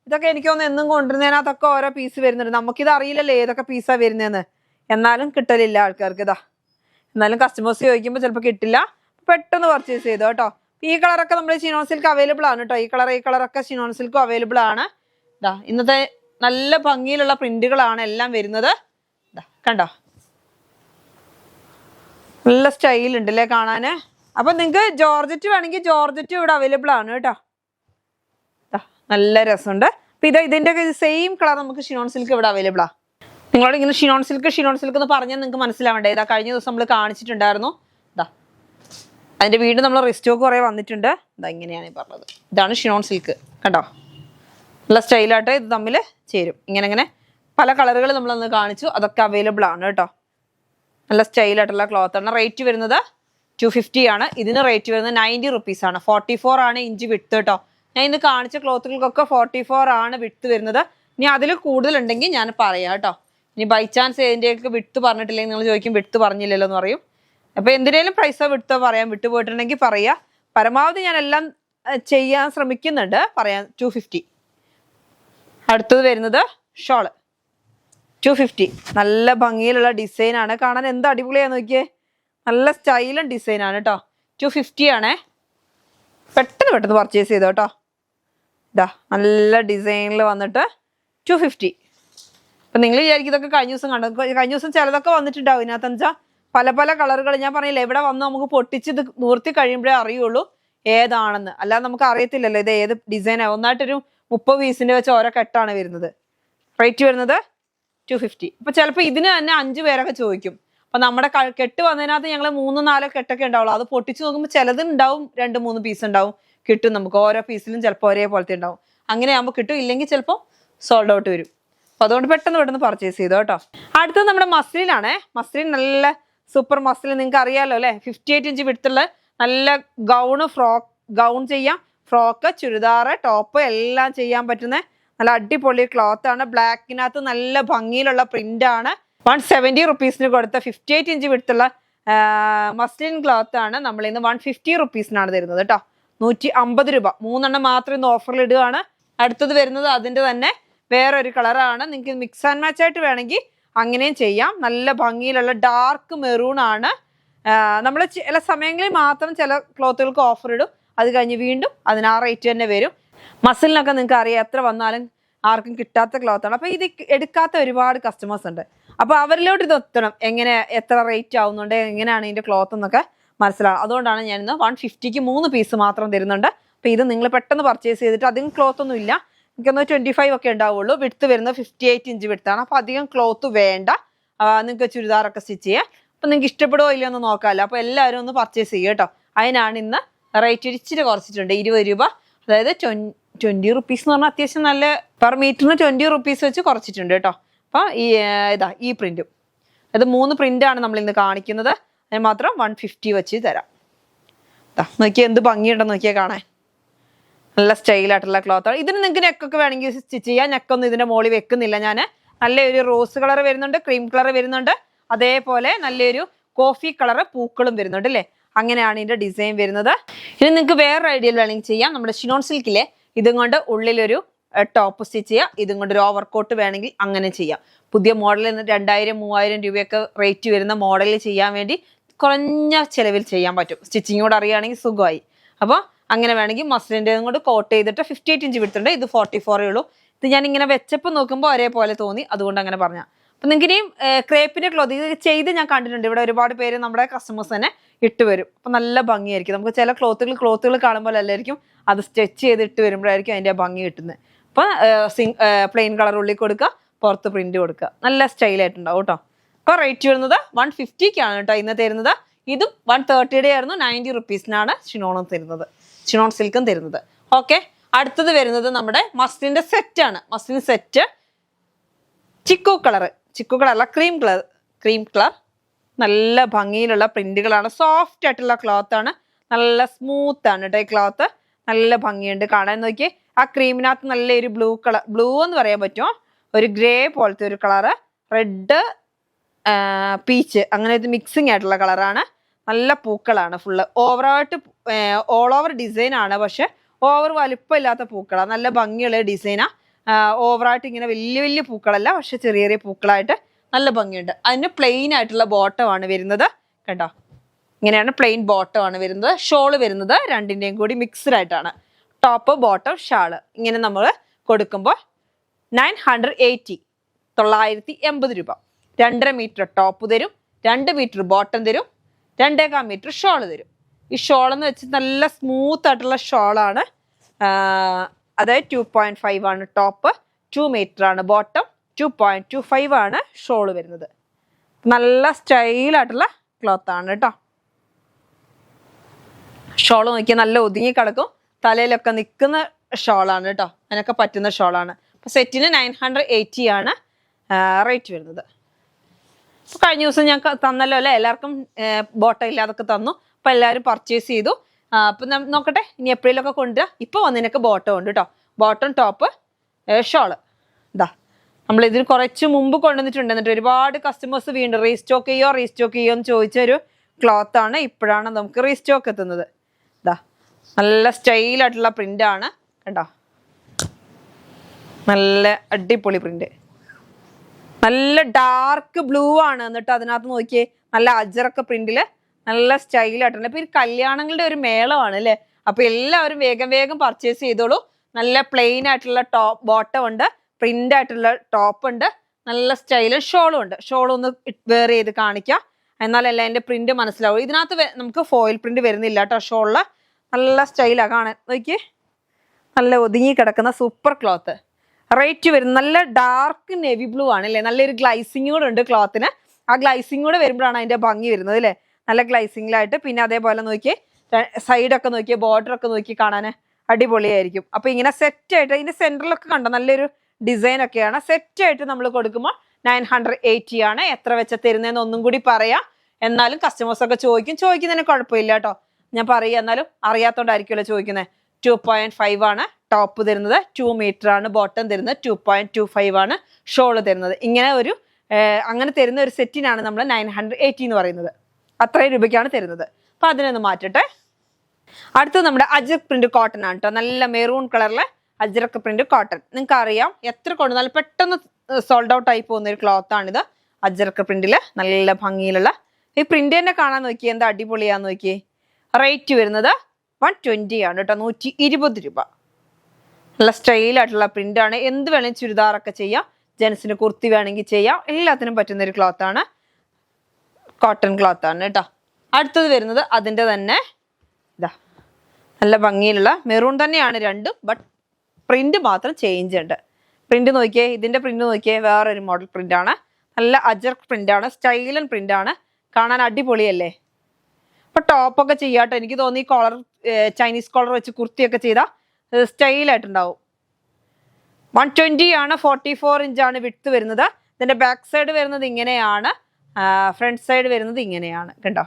ഇതൊക്കെ എനിക്ക് തോന്നുന്നു എന്നും കൊണ്ടുവരുന്നതിനകത്തൊക്കെ ഓരോ പീസ് വരുന്നുണ്ട്. നമുക്കിത് അറിയില്ലല്ലോ ഏതൊക്കെ പീസാണ് വരുന്നതെന്ന്. എന്നാലും കിട്ടലില്ല ആൾക്കാർക്ക്. ഇതാ എന്നാലും കസ്റ്റമേഴ്സ് ചോദിക്കുമ്പോൾ ചിലപ്പോൾ കിട്ടില്ല. പെട്ടെന്ന് പർച്ചേസ് ചെയ്തോ കേട്ടോ. ഈ കളറൊക്കെ നമ്മൾ ചിനോൺ സിൽക്ക് അവൈലബിൾ ആണ് കേട്ടോ. ഈ കളറൊക്കെ ചിനോൺ സിൽക്കും അവൈലബിൾ ആണ്. ഇതാ ഇന്നത്തെ നല്ല ഭംഗിയിലുള്ള പ്രിന്റുകളാണ് എല്ലാം വരുന്നത്. ഇതാ കണ്ടോ, നല്ല സ്റ്റൈൽ ഉണ്ടല്ലേ കാണാന്. അപ്പൊ നിങ്ങൾക്ക് ജോർജറ്റ് വേണമെങ്കിൽ ജോർജറ്റ് ഇവിടെ അവൈലബിൾ ആണ് കേട്ടോ. നല്ല രസമുണ്ട്. അപ്പൊ ഇതിന്റെ സെയിം കളർ നമുക്ക് ഷിനോൺ സിൽക്ക് ഇവിടെ അവൈലബിൾ ആ. നിങ്ങളോട് ഇങ്ങനെ ഷിനോൺ സിൽക്ക് എന്ന് പറഞ്ഞാൽ നിങ്ങൾക്ക് മനസ്സിലാവണ്ടേ. ഇതാ കഴിഞ്ഞ ദിവസം നമ്മൾ കാണിച്ചിട്ടുണ്ടായിരുന്നു. ഇതാ അതിന്റെ വീണ്ടും നമ്മൾ റിസ്റ്റോക്ക് കുറെ വന്നിട്ടുണ്ട്. ഇതാ ഇങ്ങനെയാണ് ഈ പറഞ്ഞത്. ഇതാണ് ഷിനോൺ സിൽക്ക് കണ്ടോ. നല്ല സ്റ്റൈലായിട്ട് ഇത് തമ്മിൽ ചേരും. ഇങ്ങനെ പല കളറുകൾ നമ്മളൊന്ന് കാണിച്ചു, അതൊക്കെ അവൈലബിൾ ആണ് കേട്ടോ. നല്ല സ്റ്റൈലായിട്ടുള്ള ക്ലോത്ത് ആണ്. റേറ്റ് വരുന്നത് 250 ആണ്. ഇതിന് റേറ്റ് വരുന്നത് 90 റുപ്പീസ് ആണ്. 44 ആണ് ഇഞ്ച് വിട്ട് കേട്ടോ. ഞാൻ ഇന്ന് കാണിച്ച ക്ലോത്തുകൾക്കൊക്കെ 44 ആണ് വിട്ട് വരുന്നത്. ഇനി അതിൽ കൂടുതലുണ്ടെങ്കിൽ ഞാൻ പറയാം കേട്ടോ. ഇനി ബൈ ചാൻസ് ഇതിൻ്റെയൊക്കെ വിട്ട് പറഞ്ഞിട്ടില്ലെങ്കിൽ നിങ്ങൾ ചോദിക്കും വിട്ട് പറഞ്ഞില്ലല്ലോ എന്ന് പറയും. അപ്പോൾ എന്തിനേലും പ്രൈസോ വിട്ടോ പറയാം. വിട്ടു പോയിട്ടുണ്ടെങ്കിൽ പറയാം. പരമാവധി ഞാൻ എല്ലാം ചെയ്യാൻ ശ്രമിക്കുന്നുണ്ട്. പറയാം 250. അടുത്തത് വരുന്നത് ഷോള് 250. നല്ല ഭംഗിയിലുള്ള ഡിസൈനാണ്. കാണാൻ എന്ത് അടിപൊളിയാന്ന് നോക്കിയേ. നല്ല സ്റ്റൈലും ഡിസൈനാണ് കേട്ടോ. 250 ആണേ. പെട്ടെന്ന് പർച്ചേസ് ചെയ്തോ കേട്ടോ. ഇതാ നല്ല ഡിസൈനിൽ വന്നിട്ട് 250. അപ്പം നിങ്ങൾ വിചാരിക്കും ഇതൊക്കെ കഴിഞ്ഞ ദിവസം കണ്ടു. കഴിഞ്ഞ ദിവസം ചിലതൊക്കെ വന്നിട്ടുണ്ടാവും. ഇതിനകത്തെന്ന് വെച്ചാൽ പല കളറുകൾ. ഞാൻ പറഞ്ഞില്ല, ഇവിടെ വന്ന് നമുക്ക് പൊട്ടിച്ച് ഇത് നൂർത്തി കഴിയുമ്പോഴേ അറിയുള്ളൂ ഏതാണെന്ന്. അല്ലാതെ നമുക്ക് അറിയത്തില്ലല്ലോ ഇത് ഏത് ഡിസൈനാണ്. ഒന്നായിട്ടൊരു 30 പീസിൻ്റെ വെച്ച് ഓരോ കെട്ടാണ് വരുന്നത്. റേറ്റ് വരുന്നത് 250. അപ്പോൾ ചിലപ്പോൾ ഇതിന് തന്നെ 5 പേരൊക്കെ ചോദിക്കും. അപ്പം നമ്മുടെ കെട്ട് വന്നതിനകത്ത് ഞങ്ങൾ 3-4 കെട്ടൊക്കെ ഉണ്ടാവുള്ളൂ. അത് പൊട്ടിച്ച് നോക്കുമ്പോൾ ചിലത് ഉണ്ടാവും 2-3 പീസ് ഉണ്ടാവും. കിട്ടും നമുക്ക്. ഓരോ പീസിലും ചിലപ്പോൾ ഒരേപോലത്തെ ഉണ്ടാവും. അങ്ങനെ ആകുമ്പോൾ കിട്ടും. ഇല്ലെങ്കിൽ ചിലപ്പോൾ സോൾഡ് ഔട്ട് വരും. അപ്പോൾ അതുകൊണ്ട് പെട്ടെന്ന് പർച്ചേസ് ചെയ്തോ കേട്ടോ. അടുത്തത് നമ്മുടെ മസ്ലിനാണേ. മസ്ലിൻ നല്ല സൂപ്പർ മസ്ലിൻ. നിങ്ങൾക്ക് അറിയാമല്ലോ അല്ലേ. 58 ഇഞ്ച് വിടുത്തുള്ള നല്ല ഗൗൺ ചെയ്യാം. ഫ്രോക്ക്, ചുരിദാർ, ടോപ്പ് എല്ലാം ചെയ്യാൻ പറ്റുന്ന നല്ല അടിപൊളി ക്ലോത്ത് ആണ്. ബ്ലാക്കിനകത്ത് നല്ല ഭംഗിയിലുള്ള പ്രിന്റ് ആണ്. 170 റുപ്പീസിന് കൊടുത്ത 58 ഇഞ്ച് വിടുത്തുള്ള മസ്ലിൻ ക്ലോത്ത് ആണ് നമ്മൾ ഇന്ന് 150 റുപ്പീസിനാണ് തരുന്നത് കേട്ടോ. 150 രൂപ. 3 എണ്ണം മാത്രം ഇന്ന് ഓഫറിൽ ഇടുകയാണ്. അടുത്തത് വരുന്നത് അതിൻ്റെ തന്നെ വേറൊരു കളറാണ്. നിങ്ങൾക്ക് മിക്സ് ആൻഡ് മാച്ച് ആയിട്ട് വേണമെങ്കിൽ അങ്ങനെയും ചെയ്യാം. നല്ല ഭംഗിയിലുള്ള ഡാർക്ക് മെറൂൺ ആണ്. നമ്മൾ ചില സമയങ്ങളിൽ മാത്രം ചില ക്ലോത്തുകൾക്ക് ഓഫർ ഇടും. അത് കഴിഞ്ഞ് വീണ്ടും അതിന് ആ റേറ്റ് തന്നെ വരും. മസിലിനൊക്കെ നിങ്ങൾക്ക് അറിയാം, എത്ര വന്നാലും ആർക്കും കിട്ടാത്ത ക്ലോത്താണ്. അപ്പോൾ ഇത് എടുക്കാത്ത ഒരുപാട് കസ്റ്റമേഴ്സ് ഉണ്ട്. അപ്പോൾ അവരിലോട്ട് ഇത് എത്തണം. എത്ര റേറ്റ് ആവുന്നുണ്ട്, എങ്ങനെയാണ് ഇതിൻ്റെ ക്ലോത്ത് എന്നൊക്കെ മനസ്സിലാവും. അതുകൊണ്ടാണ് ഞാൻ ഇന്ന് 150ക്ക് 3 പീസ് മാത്രം തരുന്നുണ്ട്. അപ്പോൾ ഇത് നിങ്ങൾ പെട്ടെന്ന് പർച്ചേസ് ചെയ്തിട്ട് അധികം ക്ലോത്ത് ഒന്നും ഇല്ല. എനിക്കൊന്ന് 25 ഒക്കെ ഉണ്ടാവുള്ളൂ. വിടുത്ത് വരുന്നത് 58 ഇഞ്ച് വിടുത്താണ്. അപ്പോൾ അധികം ക്ലോത്ത് വേണ്ട. നിങ്ങൾക്ക് ചുരിദാറൊക്കെ സ്റ്റിച്ച് ചെയ്യാം. അപ്പം നിങ്ങൾക്ക് ഇഷ്ടപ്പെടുമോ ഇല്ലയോ എന്ന് നോക്കാമല്ലോ. അപ്പോൾ എല്ലാവരും ഒന്ന് പർച്ചേസ് ചെയ്യുക കേട്ടോ. അതിനാണ് ഇന്ന് റേറ്റ് ഇച്ചിരി കുറച്ചിട്ടുണ്ട്, 20 രൂപ. അതായത് 20 റുപ്പീസ് എന്ന് പറഞ്ഞാൽ അത്യാവശ്യം നല്ല പെർ മീറ്ററിന് 20 റുപ്പീസ് വെച്ച് കുറച്ചിട്ടുണ്ട് കേട്ടോ. അപ്പം ഈ പ്രിന്റും, അത് 3 പ്രിന്റാണ് നമ്മൾ ഇന്ന് കാണിക്കുന്നത്. അതിന് മാത്രം 150 വെച്ച് തരാം. നോക്കിയാൽ എന്ത് ഭംഗിയുണ്ടെന്ന് നോക്കിയാൽ കാണാൻ. നല്ല സ്റ്റൈലായിട്ടുള്ള ക്ലോത്താണ്. ഇതിന് നിങ്ങൾക്ക് നെക്കൊക്കെ വേണമെങ്കിൽ സ്റ്റിച്ച് ചെയ്യാം. നെക്കൊന്നും ഇതിന്റെ മുകളിൽ വെക്കുന്നില്ല ഞാൻ. നല്ലൊരു റോസ് കളർ വരുന്നുണ്ട്, ക്രീം കളർ വരുന്നുണ്ട്, അതേപോലെ നല്ലൊരു കോഫി കളർ പൂക്കളും വരുന്നുണ്ട് അല്ലേ. അങ്ങനെയാണ് ഇതിന്റെ ഡിസൈൻ വരുന്നത്. ഇനി നിങ്ങൾക്ക് വേറെ ഐഡിയയിൽ വേണമെങ്കിൽ ചെയ്യാം. നമ്മുടെ ഷിനോൺ സിൽക്കിലെ ഇതും കൊണ്ട് ഉള്ളിലൊരു ടോപ്പ് സ്റ്റിച്ച് ചെയ്യാം, ഇതും കൊണ്ട് ഒരു ഓവർകോട്ട് വേണമെങ്കിൽ അങ്ങനെ ചെയ്യാം. പുതിയ മോഡലിൽ 2000-3000 രൂപയൊക്കെ റേറ്റ് വരുന്ന മോഡലിൽ ചെയ്യാൻ വേണ്ടി കുറഞ്ഞ ചിലവിൽ ചെയ്യാൻ പറ്റും. സ്റ്റിച്ചിങ് കൂടെ അറിയുകയാണെങ്കിൽ സുഖമായി. അപ്പോൾ അങ്ങനെ വേണമെങ്കിൽ മസ്ലിൻ്റെ കൊണ്ട് കോട്ട് ചെയ്തിട്ട് 58 ഇഞ്ച് വിടുത്തുണ്ട്. ഇത് 44 ഉള്ളൂ. ഇത് ഞാൻ ഇങ്ങനെ വെച്ചപ്പോൾ നോക്കുമ്പോൾ ഒരേപോലെ തോന്നി, അതുകൊണ്ട് അങ്ങനെ പറഞ്ഞാൽ. അപ്പം നിങ്ങൾക്ക് ഇനിയും ക്രേപ്പിന്റെ ക്ലോത്ത് ഇത് ചെയ്ത് ഞാൻ കണ്ടിട്ടുണ്ട്. ഇവിടെ ഒരുപാട് പേര് നമ്മുടെ കസ്റ്റമേഴ്സ് തന്നെ ഇട്ട് വരും. അപ്പം നല്ല ഭംഗിയായിരിക്കും. നമുക്ക് ചില ക്ലോത്തുകൾ കാണുമ്പോൾ എല്ലായിരിക്കും അത് സ്റ്റിച്ച് ചെയ്ത് ഇട്ട് വരുമ്പോഴായിരിക്കും അതിൻ്റെ ഭംഗി കിട്ടുന്നത്. അപ്പം പ്ലെയിൻ കളർ ഉള്ളിൽ കൊടുക്കുക, പുറത്ത് പ്രിന്റ് കൊടുക്കുക, നല്ല സ്റ്റൈലായിട്ടുണ്ടാവും കേട്ടോ. അപ്പോൾ റേറ്റ് വരുന്നത് 150ക്കാണ് കേട്ടോ ഇന്ന് തരുന്നത്. ഇതും 130 ആയിരുന്നു, 90 റുപ്പീസിനാണ് ഷിനോൺ സിൽക്കും തരുന്നത്. ഓക്കെ, അടുത്തത് വരുന്നത് നമ്മുടെ മസ്ലിന്റെ സെറ്റാണ്. മസ്ലിൻ സെറ്റ് ചിക്കു കളറല്ല, ക്രീം കളർ നല്ല ഭംഗിയിലുള്ള പ്രിന്റുകളാണ്. സോഫ്റ്റ് ആയിട്ടുള്ള ക്ലോത്ത് ആണ്, നല്ല സ്മൂത്ത് ആണ് കേട്ടോ ഈ ക്ലോത്ത്. നല്ല ഭംഗിയുണ്ട് കാണാൻ. നോക്കി ആ ക്രീമിനകത്ത് നല്ലൊരു ബ്ലൂ എന്ന് പറയാൻ പറ്റുമോ, ഒരു ഗ്രേ പോലത്തെ ഒരു കളറ്, റെഡ് പീച്ച്, അങ്ങനെ ഇത് മിക്സിങ് ആയിട്ടുള്ള കളറാണ്. നല്ല പൂക്കളാണ് ഫുള്ള്. ഓൾ ഓവർ ഡിസൈൻ ആണ്, പക്ഷെ ഓവർ വലിപ്പമില്ലാത്ത പൂക്കളാണ്. നല്ല ഭംഗിയുള്ള ഡിസൈനാ. ഓവറായിട്ട് ഇങ്ങനെ വലിയ പൂക്കളല്ല, പക്ഷെ ചെറിയ പൂക്കളായിട്ട് നല്ല ഭംഗിയുണ്ട്. അതിന് പ്ലെയിൻ ആയിട്ടുള്ള ബോട്ടമാണ് വരുന്നത് കേട്ടോ. ഇങ്ങനെയാണ് പ്ലെയിൻ ബോട്ടമാണ് വരുന്നത്. ഷോള് വരുന്നത് രണ്ടിൻ്റെയും കൂടി മിക്സ്ഡ് ആയിട്ടാണ്. ടോപ്പ് ബോട്ടം ഷാള് ഇങ്ങനെ നമ്മൾ കൊടുക്കുമ്പോൾ 980 രൂപ. 2.5 മീറ്റർ ടോപ്പ് തരും, 2 മീറ്റർ ബോട്ടം തരും, 2.25 മീറ്റർ ഷോള് തരും. ഈ ഷോളെന്ന് വെച്ച് നല്ല സ്മൂത്ത് ആയിട്ടുള്ള ഷോളാണ്. അതായത് 2.5 ആണ് ടോപ്പ്, 2 മീറ്റർ ആണ് ബോട്ടം, 2.25 ആണ് ഷോള് വരുന്നത്. നല്ല സ്റ്റൈലായിട്ടുള്ള ക്ലോത്ത് ആണ് കേട്ടോ. ഷോള് നോക്കിയാൽ നല്ല ഒതുങ്ങി കിടക്കും, തലയിലൊക്കെ നിൽക്കുന്ന ഷോളാണ് കേട്ടോ. അതിനൊക്കെ പറ്റുന്ന ഷോളാണ്. അപ്പോൾ സെറ്റിന് 980 ആണ് റേറ്റ് വരുന്നത്. അപ്പോൾ കഴിഞ്ഞ ദിവസം ഞാൻ തന്നല്ലോ അല്ലേ, എല്ലാവർക്കും ബോട്ടം ഇല്ലാതൊക്കെ തന്നു. അപ്പോൾ എല്ലാവരും പർച്ചേസ് ചെയ്തു. അപ്പം നോക്കട്ടെ ഇനി എപ്പോഴേലൊക്കെ കൊണ്ടുവരാം. ഇപ്പോൾ വന്നതിനൊക്കെ ബോട്ടം ഉണ്ട് കേട്ടോ. ബോട്ടം ടോപ്പ് ഷോള് ഇതാ നമ്മൾ ഇതിന് കുറച്ച് മുമ്പ് കൊണ്ടുവന്നിട്ടുണ്ട്. എന്നിട്ട് ഒരുപാട് കസ്റ്റമേഴ്സ് വീണ്ടും റീസ്റ്റോക്ക് ചെയ്യോ എന്ന് ചോദിച്ചൊരു ക്ലോത്താണ്. ഇപ്പോഴാണ് നമുക്ക് റീസ്റ്റോക്ക് എത്തുന്നത്. ഇതാ നല്ല സ്റ്റൈലായിട്ടുള്ള പ്രിൻ്റാണ് കേട്ടോ. നല്ല അടിപൊളി പ്രിന്റ്, നല്ല ഡാർക്ക് ബ്ലൂ ആണ്. എന്നിട്ട് അതിനകത്ത് നോക്കിയേ നല്ല അജറൊക്കെ പ്രിന്റില് നല്ല സ്റ്റൈലായിട്ടുണ്ട്. ഇപ്പൊ ഈ കല്യാണങ്ങളുടെ ഒരു മേളമാണ് അല്ലേ. അപ്പൊ എല്ലാവരും വേഗം പർച്ചേസ് ചെയ്തോളൂ. നല്ല പ്ലെയിൻ ആയിട്ടുള്ള ബോട്ടം ഉണ്ട്, പ്രിന്റ് ആയിട്ടുള്ള ടോപ്പ് ഉണ്ട്, നല്ല സ്റ്റൈലും ഷോളും ഉണ്ട്. ഷോളും ഒന്ന് വെയർ ചെയ്ത് കാണിക്കാം, എന്നാലല്ല അതിന്റെ പ്രിന്റ് മനസ്സിലാവും. ഇതിനകത്ത് നമുക്ക് ഫോയിൽ പ്രിന്റ് വരുന്നില്ല കേട്ടോ. ഷോളില് നല്ല സ്റ്റൈലാണ് കാണാൻ. നോക്കിയേ നല്ല ഒതുങ്ങി കിടക്കുന്ന സൂപ്പർ ക്ലോത്ത്. റേറ്റ് വരുന്നത് നല്ല ഡാർക്ക് നേവി ബ്ലൂ ആണ് അല്ലേ. നല്ലൊരു ഗ്ലൈസിങ് കൂടെ ഉണ്ട് ക്ലോത്തിന്. ആ ഗ്ലൈസിങ് കൂടെ വരുമ്പോഴാണ് അതിന്റെ ഭംഗി വരുന്നത് അല്ലേ. നല്ല ഗ്ലൈസിങ്ങിലായിട്ട്. പിന്നെ അതേപോലെ നോക്കിയേ സൈഡൊക്കെ നോക്കിയേ, ബോർഡറൊക്കെ നോക്കി കാണാൻ അടിപൊളിയായിരിക്കും. അപ്പൊ ഇങ്ങനെ സെറ്റായിട്ട് ഇതിന്റെ സെന്ററിലൊക്കെ കണ്ടോ നല്ലൊരു ഡിസൈൻ ഒക്കെയാണ്. സെറ്റായിട്ട് നമ്മൾ കൊടുക്കുമ്പോൾ 980 ആണ്. എത്ര വെച്ച തരുന്നതെന്ന് ഒന്നും കൂടി പറയാം. എന്നാലും കസ്റ്റമേഴ്സ് ഒക്കെ ചോദിക്കുന്നതിന് കുഴപ്പമില്ല കേട്ടോ. ഞാൻ പറയാം, എന്നാലും അറിയാത്തോണ്ടായിരിക്കുമല്ലോ ചോദിക്കുന്നത്. 2.5 ആണ് ടോപ്പ് തരുന്നത്, 2 മീറ്റർ ആണ് ബോട്ടം തരുന്നത്, 2.25 ആണ് ഷോള് തരുന്നത്. ഇങ്ങനെ അങ്ങനെ തരുന്ന ഒരു സെറ്റിനാണ് നമ്മൾ 980 എന്ന് പറയുന്നത്. അത്രയും രൂപയ്ക്കാണ് തരുന്നത്. അപ്പൊ അതിനൊന്ന് മാറ്റട്ടെ. അടുത്തത് നമ്മുടെ അജ്രക് പ്രിന്റ് കോട്ടൺ ആണ് കേട്ടോ. നല്ല മെറൂൺ കളറിലെ അജ്രക് പ്രിന്റ് കോട്ടൺ. നിങ്ങൾക്ക് അറിയാം, എത്ര കൊണ്ടുവന്നാലും പെട്ടെന്ന് സോൾഡ് ഔട്ട് ആയി പോകുന്ന ഒരു ക്ലോത്ത് ആണിത്. അജ്രക് പ്രിന്റില് നല്ല ഭംഗിയിലുള്ള ഈ പ്രിന്റ് തന്നെ കാണാൻ നോക്കി എന്താ അടിപൊളിയാന്ന് നോക്കി. റേറ്റ് വരുന്നത് 120 ആണ് കേട്ടോ. 120 രൂപ. നല്ല സ്റ്റൈലായിട്ടുള്ള പ്രിന്റ് ആണ്. എന്ത് വേണമെങ്കിൽ ചുരിദാറൊക്കെ ചെയ്യാം, ജെൻസിന് കുർത്തി വേണമെങ്കിൽ ചെയ്യാം, എല്ലാത്തിനും പറ്റുന്ന ഒരു ക്ലോത്ത് ആണ്. കോട്ടൺ ക്ലോത്ത് ആണ് കേട്ടോ. അടുത്തത് വരുന്നത് അതിൻ്റെ തന്നെ ഇതാ നല്ല ഭംഗിയിലുള്ള മെറൂൺ തന്നെയാണ് രണ്ടും, ബട്ട് പ്രിന്റ് മാത്രം ചേഞ്ച് ഉണ്ട്. പ്രിന്റ് നോക്കിയേ, ഇതിന്റെ പ്രിന്റ് നോക്കിയേ, വേറൊരു മോഡൽ പ്രിന്റ് ആണ്. നല്ല അജർക്ക് പ്രിന്റ് ആണ്, സ്റ്റൈലൻ പ്രിന്റ് ആണ്, കാണാൻ അടിപൊളിയല്ലേ. അപ്പൊ ടോപ്പൊക്കെ ചെയ്യാട്ടോ. എനിക്ക് തോന്നി കോളർ ചൈനീസ് കോളർ വെച്ച് കുർത്തിയൊക്കെ ചെയ്താൽ സ്റ്റൈലായിട്ടുണ്ടാവും. 120 ആണ്, 44 ഇഞ്ചാണ് വിഡ്ത്ത് വരുന്നത്. ഇതിന്റെ ബാക്ക് സൈഡ് വരുന്നത് ഇങ്ങനെയാണ്, ഫ്രണ്ട് സൈഡ് വരുന്നത് ഇങ്ങനെയാണ്. കണ്ടോ,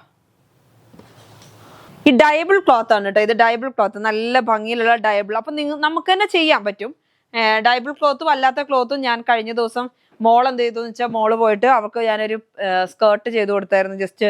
ഈ ഡയബിൾ ക്ലോത്ത് ആണ് കേട്ടോ. ഇത് ഡയബിൾ ക്ലോത്ത്, നല്ല ഭംഗിയിലുള്ള ഡയബിൾ. അപ്പൊ നമുക്ക് തന്നെ ചെയ്യാൻ പറ്റും. ഡയബിൾ ക്ലോത്തും അല്ലാത്ത ക്ലോത്തും ഞാൻ കഴിഞ്ഞ ദിവസം മോൾ എന്ത് ചെയ്തു എന്ന് വെച്ചാൽ, മോള് പോയിട്ട് അവൾക്ക് ഞാനൊരു സ്കേർട്ട് ചെയ്ത് കൊടുത്തായിരുന്നു. ജസ്റ്റ്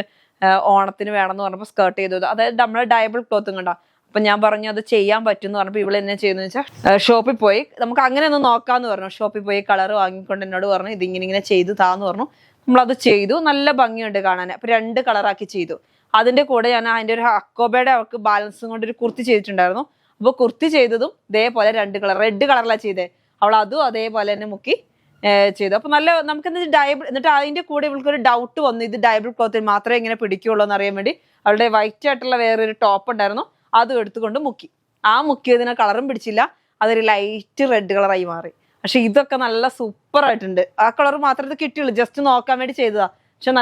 ഓണത്തിന് വേണമെന്ന് പറഞ്ഞപ്പോൾ സ്കേർട്ട് ചെയ്തു. അതായത് നമ്മളെ ഡയബിൾ ക്ലോത്തും കണ്ടോ. അപ്പൊ ഞാൻ പറഞ്ഞു അത് ചെയ്യാൻ പറ്റും എന്ന് പറഞ്ഞപ്പോൾ ഇവള് എന്നെ ചെയ്യുന്ന വെച്ചാൽ ഷോപ്പിൽ പോയി നമുക്ക് അങ്ങനെ ഒന്ന് നോക്കാന്ന് പറഞ്ഞു. ഷോപ്പിൽ പോയി കളർ വാങ്ങിക്കൊണ്ട് എന്നോട് പറഞ്ഞു ഇതിങ്ങനെ ചെയ്ത് താന്ന് പറഞ്ഞു. നമ്മളത് ചെയ്തു, നല്ല ഭംഗിയുണ്ട് കാണാൻ. അപ്പൊ 2 കളറാക്കി ചെയ്തു. അതിന്റെ കൂടെ ഞാൻ അതിന്റെ ഒരു അക്കോബയുടെ അവർക്ക് ബാലൻസും കൊണ്ട് ഒരു കുർത്തി ചെയ്തിട്ടുണ്ടായിരുന്നു. അപ്പൊ കുർത്തി ചെയ്തതും ഇതേപോലെ 2 കളർ, റെഡ് കളറിലാണ് ചെയ്തേ. അവൾ അതും അതേപോലെ തന്നെ മുക്കി ചെയ്തു. അപ്പൊ നല്ല നമുക്ക് എന്താ ഡയബിൾ. എന്നിട്ട് അതിന്റെ കൂടെ ഇവൾക്കൊരു ഡൗട്ട് വന്നു, ഇത് ഡയബിൾ ക്ലോത്തിൽ മാത്രമേ ഇങ്ങനെ പിടിക്കുള്ളൂ എന്ന് അറിയാൻ വേണ്ടി അവളുടെ വൈറ്റ് ആയിട്ടുള്ള വേറൊരു ടോപ്പ് ഉണ്ടായിരുന്നു, അതും എടുത്തുകൊണ്ട് മുക്കി. ആ മുക്കിയതിനെ കളറും പിടിച്ചില്ല, അതൊരു ലൈറ്റ് റെഡ് കളറായി മാറി. പക്ഷെ ഇതൊക്കെ നല്ല സൂപ്പർ ആയിട്ടുണ്ട്. ആ കളർ മാത്രമേ ഇത് കിട്ടിയുള്ളൂ, ജസ്റ്റ് നോക്കാൻ വേണ്ടി ചെയ്തതാ. പക്ഷെ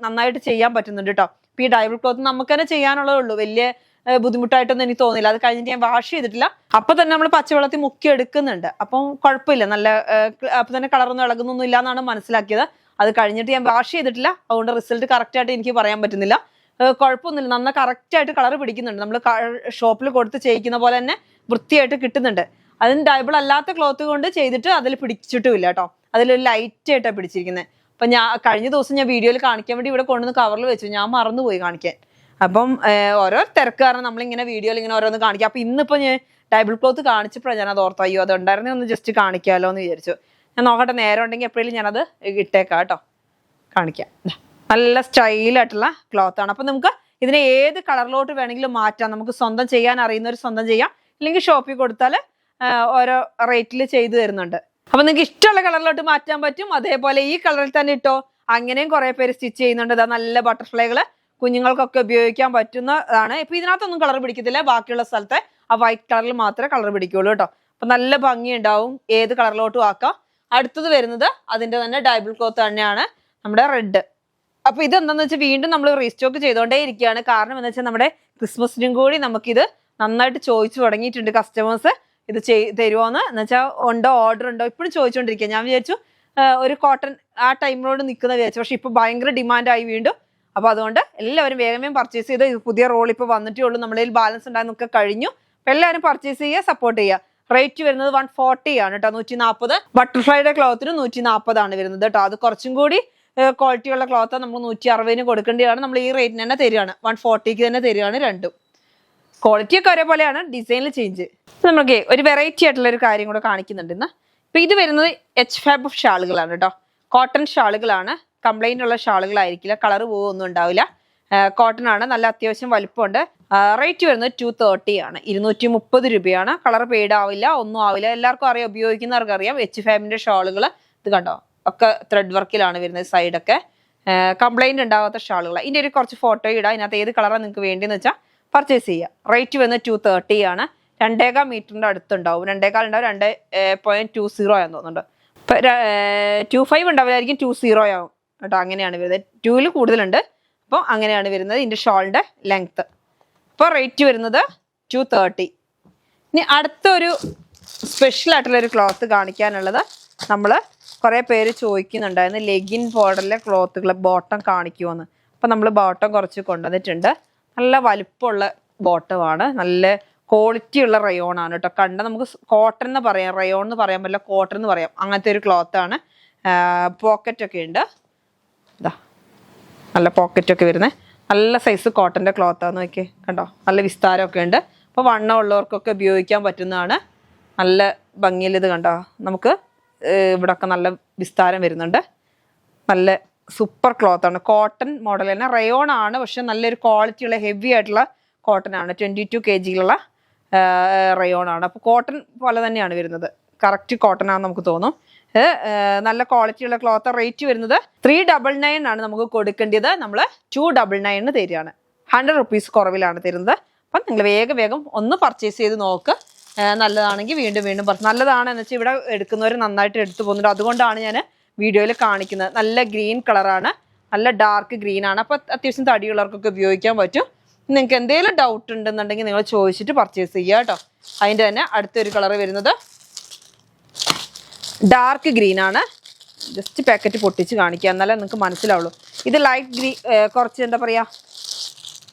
നന്നായിട്ട് ചെയ്യാൻ പറ്റുന്നുണ്ട് കേട്ടോ. ഇപ്പൊ ഈ ഡയബിൾ ക്ലോത്ത് നമുക്ക് തന്നെ ചെയ്യാനുള്ളതേ ഉള്ളൂ, വലിയ ബുദ്ധിമുട്ടായിട്ടൊന്നും എനിക്ക് തോന്നില്ല. അത് കഴിഞ്ഞിട്ട് ഞാൻ വാഷ് ചെയ്തിട്ടില്ല, അപ്പൊ തന്നെ നമ്മൾ പച്ചവെള്ളത്തിൽ മുക്കി എടുക്കുന്നുണ്ട്. അപ്പം കുഴപ്പമില്ല, നല്ല അപ്പൊ തന്നെ കളറൊന്നും ഇളകുന്നൊന്നും ഇല്ല എന്നാണ് മനസ്സിലാക്കിയത്. അത് കഴിഞ്ഞിട്ട് ഞാൻ വാഷ് ചെയ്തിട്ടില്ല, അതുകൊണ്ട് റിസൾട്ട് കറക്റ്റ് ആയിട്ട് എനിക്ക് പറയാൻ പറ്റുന്നില്ല. കുഴപ്പമൊന്നുമില്ല, നന്ന കറക്റ്റ് ആയിട്ട് കളർ പിടിക്കുന്നുണ്ട്. നമ്മൾ ഷോപ്പിൽ കൊടുത്ത് ചെയ്യിക്കുന്ന പോലെ തന്നെ വൃത്തിയായിട്ട് കിട്ടുന്നുണ്ട്. അതിന് ഡയബിൾ അല്ലാത്ത ക്ലോത്ത് കൊണ്ട് ചെയ്തിട്ട് അതിൽ പിടിച്ചിട്ടുമില്ല കേട്ടോ. അതിലൊരു ലൈറ്റ് ആയിട്ടാണ് പിടിച്ചിരിക്കുന്നത്. അപ്പൊ ഞാൻ കഴിഞ്ഞ ദിവസം ഞാൻ വീഡിയോയിൽ കാണിക്കാൻ വേണ്ടി ഇവിടെ കൊണ്ടുവന്ന് കവറിൽ വെച്ചു, ഞാൻ മറന്നുപോയി കാണിക്കാൻ. അപ്പം ഓരോ തിരക്ക് കാരണം നമ്മളിങ്ങനെ വീഡിയോയിൽ ഇങ്ങനെ ഓരോന്ന് കാണിക്കാം. അപ്പൊ ഇന്നിപ്പോ ഞാൻ ഡയബിൾ ക്ലോത്ത് കാണിച്ചപ്പോഴാണ് ഞാൻ അത് ഓർത്തു, അയ്യോ അത് ഉണ്ടായിരുന്നെ ഒന്ന് ജസ്റ്റ് കാണിക്കാമല്ലോ എന്ന് വിചാരിച്ചു. ഞാൻ നോക്കട്ടെ, നേരം ഉണ്ടെങ്കിൽ എപ്പോഴും ഞാനത് ഇട്ടേക്കാം കേട്ടോ, കാണിക്കാം. നല്ല സ്റ്റൈലായിട്ടുള്ള ക്ലോത്ത് ആണ്. അപ്പൊ നമുക്ക് ഇതിനെ ഏത് കളറിലോട്ട് വേണമെങ്കിലും മാറ്റാം. നമുക്ക് സ്വന്തം ചെയ്യാൻ അറിയുന്നവർ സ്വന്തം ചെയ്യാം, ഇല്ലെങ്കിൽ ഷോപ്പിൽ കൊടുത്താൽ ഓരോ റേറ്റിൽ ചെയ്തു തരുന്നുണ്ട്. അപ്പൊ നിങ്ങൾക്ക് ഇഷ്ടമുള്ള കളറിലോട്ട് മാറ്റാൻ പറ്റും. അതേപോലെ ഈ കളറിൽ തന്നെ ഇട്ടോ, അങ്ങനെയും കുറെ പേര് സ്റ്റിച്ച് ചെയ്യുന്നുണ്ട്. ഇതാ നല്ല ബട്ടർഫ്ലൈകള് കുഞ്ഞുങ്ങൾക്കൊക്കെ ഉപയോഗിക്കാൻ പറ്റുന്നതാണ്. ഇപ്പൊ ഇതിനകത്തൊന്നും കളർ പിടിക്കത്തില്ല, ബാക്കിയുള്ള സ്ഥലത്തെ ആ വൈറ്റ് കളറിൽ മാത്രമേ കളർ പിടിക്കുള്ളൂ കേട്ടോ. അപ്പൊ നല്ല ഭംഗി ഉണ്ടാവും, ഏത് കളറിലോട്ടും ആക്കാം. അടുത്തത് വരുന്നത് അതിന്റെ തന്നെ ഡയബിൾ ക്ലോത്ത് തന്നെയാണ്, നമ്മുടെ റെഡ്. അപ്പൊ ഇതെന്താന്ന് വെച്ചാൽ വീണ്ടും നമ്മൾ റീസ്റ്റോക്ക് ചെയ്തുകൊണ്ടേ ഇരിക്കുകയാണ്. കാരണം എന്താ വെച്ചാൽ നമ്മുടെ ക്രിസ്മസിനും കൂടി നമുക്കിത് നന്നായിട്ട് ചോദിച്ചു തുടങ്ങിയിട്ടുണ്ട് കസ്റ്റമേഴ്സ്. ഇത് തരുമോന്ന് എന്ന് വെച്ചാൽ ഉണ്ടോ, ഓർഡർ ഉണ്ടോ, ഇപ്പോഴും ചോദിച്ചുകൊണ്ടിരിക്കുക. ഞാൻ വിചാരിച്ചു ഒരു കോട്ടൺ ആ ടൈമിലോട് നിൽക്കുന്ന വിചാരിച്ചു, പക്ഷെ ഇപ്പൊ ഭയങ്കര ഡിമാൻഡായി വീണ്ടും. അപ്പൊ അതുകൊണ്ട് എല്ലാവരും വേഗം പർച്ചേസ് ചെയ്ത്, പുതിയ റോൾ ഇപ്പൊ വന്നിട്ടേ ഉള്ളൂ, നമ്മുടെ കയ്യിൽ ബാലൻസ് ഉണ്ടായിരുന്നൊക്കെ കഴിഞ്ഞു. അപ്പൊ എല്ലാവരും പർച്ചേസ് ചെയ്യുക, സപ്പോർട്ട് ചെയ്യുക. റേറ്റ് വരുന്നത് 140 ആണ് കേട്ടോ, 140. ബട്ടർഫ്ലൈയുടെ ക്ലോത്തിന് 140 ആണ് വരുന്നത് കേട്ടോ. അത് കുറച്ചും കൂടി ക്വാളിറ്റി ഉള്ള ക്ലോത്ത് നമ്മൾ 160 കൊടുക്കേണ്ടതാണ്. നമ്മൾ ഈ റേറ്റിന് തന്നെ തരികയാണ്, 140 തന്നെ തരികയാണ്. രണ്ടും ക്വാളിറ്റി ഒക്കെ ഒരേപോലെയാണ്, ഡിസൈനിൽ ചേഞ്ച്. നമുക്ക് ഒരു വെറൈറ്റി ആയിട്ടുള്ള ഒരു കാര്യം കൂടെ കാണിക്കുന്നുണ്ട് ഇന്ന്. ഇപ്പൊ ഇത് വരുന്നത് എച്ച് ഫാബ് ഷാളുകളാണ് കേട്ടോ, കോട്ടൺ ഷാളുകളാണ്. കംപ്ലൈന്റ് ഉള്ള ഷാളുകളായിരിക്കില്ല, കളർ പോവൊന്നും ഉണ്ടാവില്ല. കോട്ടൺ ആണ്, നല്ല അത്യാവശ്യം വലിപ്പമുണ്ട്. റേറ്റ് വരുന്നത് 230 ആണ്, 230 രൂപയാണ്. കളർ പെയ്ഡ് ആവില്ല, ഒന്നും ആവില്ല. എല്ലാവർക്കും അറിയാം, ഉപയോഗിക്കുന്നവർക്ക് അറിയാം. എച്ച് ഫാബിന്റെ ഷാളുകൾ ഇത് കണ്ടോ, ഒക്കെ ത്രെഡ് വർക്കിലാണ് വരുന്നത്. സൈഡൊക്കെ കംപ്ലൈന്റ് ഉണ്ടാവാത്ത ഷാളുകൾ. ഇതിന്റെ ഒരു കുറച്ച് ഫോട്ടോ ഇടാം, ഇതിനകത്ത് ഏത് കളറാണ് നിങ്ങൾക്ക് വേണ്ടിയെന്ന് വെച്ചാൽ പർച്ചേസ് ചെയ്യുക. റേറ്റ് വരുന്നത് 230 ആണ്. 2.25 മീറ്ററിന്റെ അടുത്തുണ്ടാവും, 2.25 ഉണ്ടാവും, 2.20 ആണെന്ന് തോന്നുന്നുണ്ട്. ഇപ്പൊ 25 ഉണ്ടാവില്ലായിരിക്കും, 20 ആവും കേട്ടോ. അങ്ങനെയാണ് വരുന്നത്, 2ൽ കൂടുതലുണ്ട്. അപ്പോൾ അങ്ങനെയാണ് വരുന്നത് ഇതിന്റെ ഷോളിന്റെ ലെങ്ത്. അപ്പോൾ റേറ്റ് വരുന്നത് 230. ഇനി അടുത്തൊരു സ്പെഷ്യൽ ആയിട്ടുള്ള ഒരു ക്ലോത്ത് കാണിക്കാനുള്ളത്, നമ്മൾ കുറേ പേര് ചോദിക്കുന്നുണ്ടായിരുന്നു ലെഗിൻ മോഡലിലെ ക്ലോത്തുകൾ ബോട്ടം കാണിക്കുമെന്ന്. അപ്പം നമ്മൾ ബോട്ടം കുറച്ച് കൊണ്ടുവന്നിട്ടുണ്ട്. നല്ല വലുപ്പമുള്ള ബോട്ടമാണ്, നല്ല ക്വാളിറ്റി ഉള്ള റയോൺ ആണ് കേട്ടോ. കണ്ട നമുക്ക് കോട്ടൺ എന്ന് പറയാം, റയോൺ എന്ന് പറയാൻ പറ്റില്ല, കോട്ടൺ എന്ന് പറയാം. അങ്ങനത്തെ ഒരു ക്ലോത്താണ്. പോക്കറ്റൊക്കെ ഉണ്ട്, ഇതാ നല്ല പോക്കറ്റൊക്കെ വരുന്നത്. നല്ല സൈസ് കോട്ടൻ്റെ ക്ലോത്താന്ന് നോക്കിയേ, കണ്ടോ, നല്ല വിസ്താരമൊക്കെ ഉണ്ട്. അപ്പോൾ വണ്ണം ഉള്ളവർക്കൊക്കെ ഉപയോഗിക്കാൻ പറ്റുന്നതാണ്. നല്ല ഭംഗിയിൽ ഇത് കണ്ടോ, നമുക്ക് ഇവിടെയൊക്കെ നല്ല വിസ്താരം വരുന്നുണ്ട്. നല്ല സൂപ്പർ ക്ലോത്താണ്, കോട്ടൺ മോഡൽ തന്നെ, റയോൺ ആണ്. പക്ഷെ നല്ലൊരു ക്വാളിറ്റി ഉള്ള ഹെവി ആയിട്ടുള്ള കോട്ടൺ ആണ്, 22 kg റയോൺ ആണ്. അപ്പോൾ കോട്ടൺ പോലെ തന്നെയാണ് വരുന്നത്, കറക്റ്റ് കോട്ടൺ ആണെന്ന് നമുക്ക് തോന്നും. നല്ല ക്വാളിറ്റി ഉള്ള ക്ലോത്ത്. റേറ്റ് വരുന്നത് 399 ആണ് നമുക്ക് കൊടുക്കേണ്ടത്, നമ്മൾ 299 തരികയാണ്. 100 rupees കുറവിലാണ് തരുന്നത്. അപ്പം നിങ്ങൾ വേഗം ഒന്ന് പർച്ചേസ് ചെയ്ത് നോക്ക്. നല്ലതാണെങ്കിൽ വീണ്ടും നല്ലതാണെന്ന് വെച്ചാൽ ഇവിടെ എടുക്കുന്നവർ നന്നായിട്ട് എടുത്തു പോകുന്നുണ്ട്. അതുകൊണ്ടാണ് ഞാൻ വീഡിയോയിൽ കാണിക്കുന്നത്. നല്ല ഗ്രീൻ കളറാണ്, നല്ല ഡാർക്ക് ഗ്രീൻ ആണ്. അപ്പോൾ അത്യാവശ്യം തടിയുള്ളവർക്കൊക്കെ ഉപയോഗിക്കാൻ പറ്റും. നിങ്ങൾക്ക് എന്തെങ്കിലും ഡൗട്ട് ഉണ്ടെന്നുണ്ടെങ്കിൽ നിങ്ങൾ ചോദിച്ചിട്ട് പർച്ചേസ് ചെയ്യുക കേട്ടോ. അതിൻ്റെ തന്നെ അടുത്തൊരു കളർ വരുന്നത് ഡാർക്ക് ഗ്രീൻ ആണ്. ജസ്റ്റ് പാക്കറ്റ് പൊട്ടിച്ച് കാണിക്കുക, എന്നാലേ നിങ്ങൾക്ക് മനസ്സിലാവുള്ളൂ. ഇത് ലൈറ്റ് ഗ്രീൻ, കുറച്ച് എന്താ പറയുക,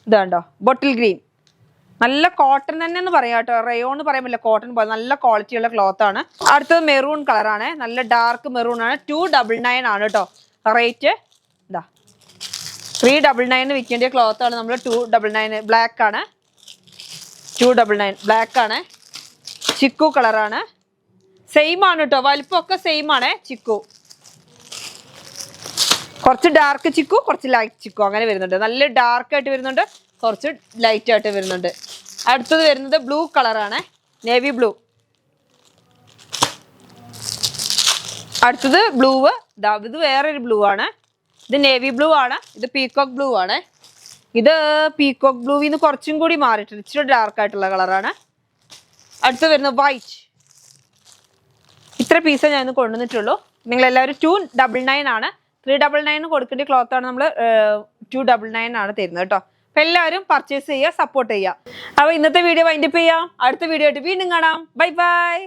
ഇതാണ്ടോ ബോട്ടിൽ ഗ്രീൻ. നല്ല കോട്ടൺ തന്നെ എന്ന് പറയാം കേട്ടോ, റയോൺ എന്ന് പറയാൻ പറ്റില്ല, കോട്ടൺ പോലെ നല്ല ക്വാളിറ്റിയുള്ള ക്ലോത്ത് ആണ്. അടുത്തത് മെറൂൺ കളറാണ്, നല്ല ഡാർക്ക് മെറൂൺ ആണ്. 299 ആണ് കേട്ടോ റേറ്റ്. ഇതാ 399 വിൽക്കേണ്ട ക്ലോത്ത് ആണ് നമ്മൾ 299. ബ്ലാക്ക് ആണ്, 299 ബ്ലാക്ക് ആണ്. ചിക്കു കളറാണ്, സെയിം ആണ് കേട്ടോ, വലിപ്പമൊക്കെ സെയിം ആണ്. ചിക്കു കുറച്ച് ഡാർക്ക് ചിക്കു, കുറച്ച് ലൈറ്റ് ചിക്കു അങ്ങനെ വരുന്നുണ്ട്. നല്ല ഡാർക്ക് ആയിട്ട് വരുന്നുണ്ട്, കുറച്ച് ലൈറ്റ് ആയിട്ട് വരുന്നുണ്ട്. അടുത്തത് വരുന്നത് ബ്ലൂ കളറാണ്, നേവി ബ്ലൂ. അടുത്തത് ബ്ലൂ, ഇത് വേറൊരു ബ്ലൂ ആണ്. ഇത് നേവി ബ്ലൂ ആണ്. ഇത് പീകോക്ക് ബ്ലൂ ആണ്. ഇത് പീകോക്ക് ബ്ലൂവിന്ന് കുറച്ചും കൂടി മാറിയിട്ടുണ്ട്, ഇച്ചിരി ഡാർക്ക് ആയിട്ടുള്ള കളറാണ്. അടുത്ത് വരുന്നത് വൈറ്റ്. ഇത്ര പീസേ ഞാൻ ഇന്ന് കൊണ്ടുവന്നിട്ടുള്ളൂ. നിങ്ങളെല്ലാവരും 299 ആണ്. 399 കൊടുക്കേണ്ട ക്ലോത്ത് ആണ് നമ്മൾ 299 ആണ് തരുന്നത് കേട്ടോ. അപ്പൊ എല്ലാവരും പർച്ചേസ് ചെയ്യുക, സപ്പോർട്ട് ചെയ്യുക. അപ്പൊ ഇന്നത്തെ വീഡിയോ വൈൻഡപ്പ് ചെയ്യാം. അടുത്ത വീഡിയോ ആയിട്ട് വീണ്ടും കാണാം. Bye bye.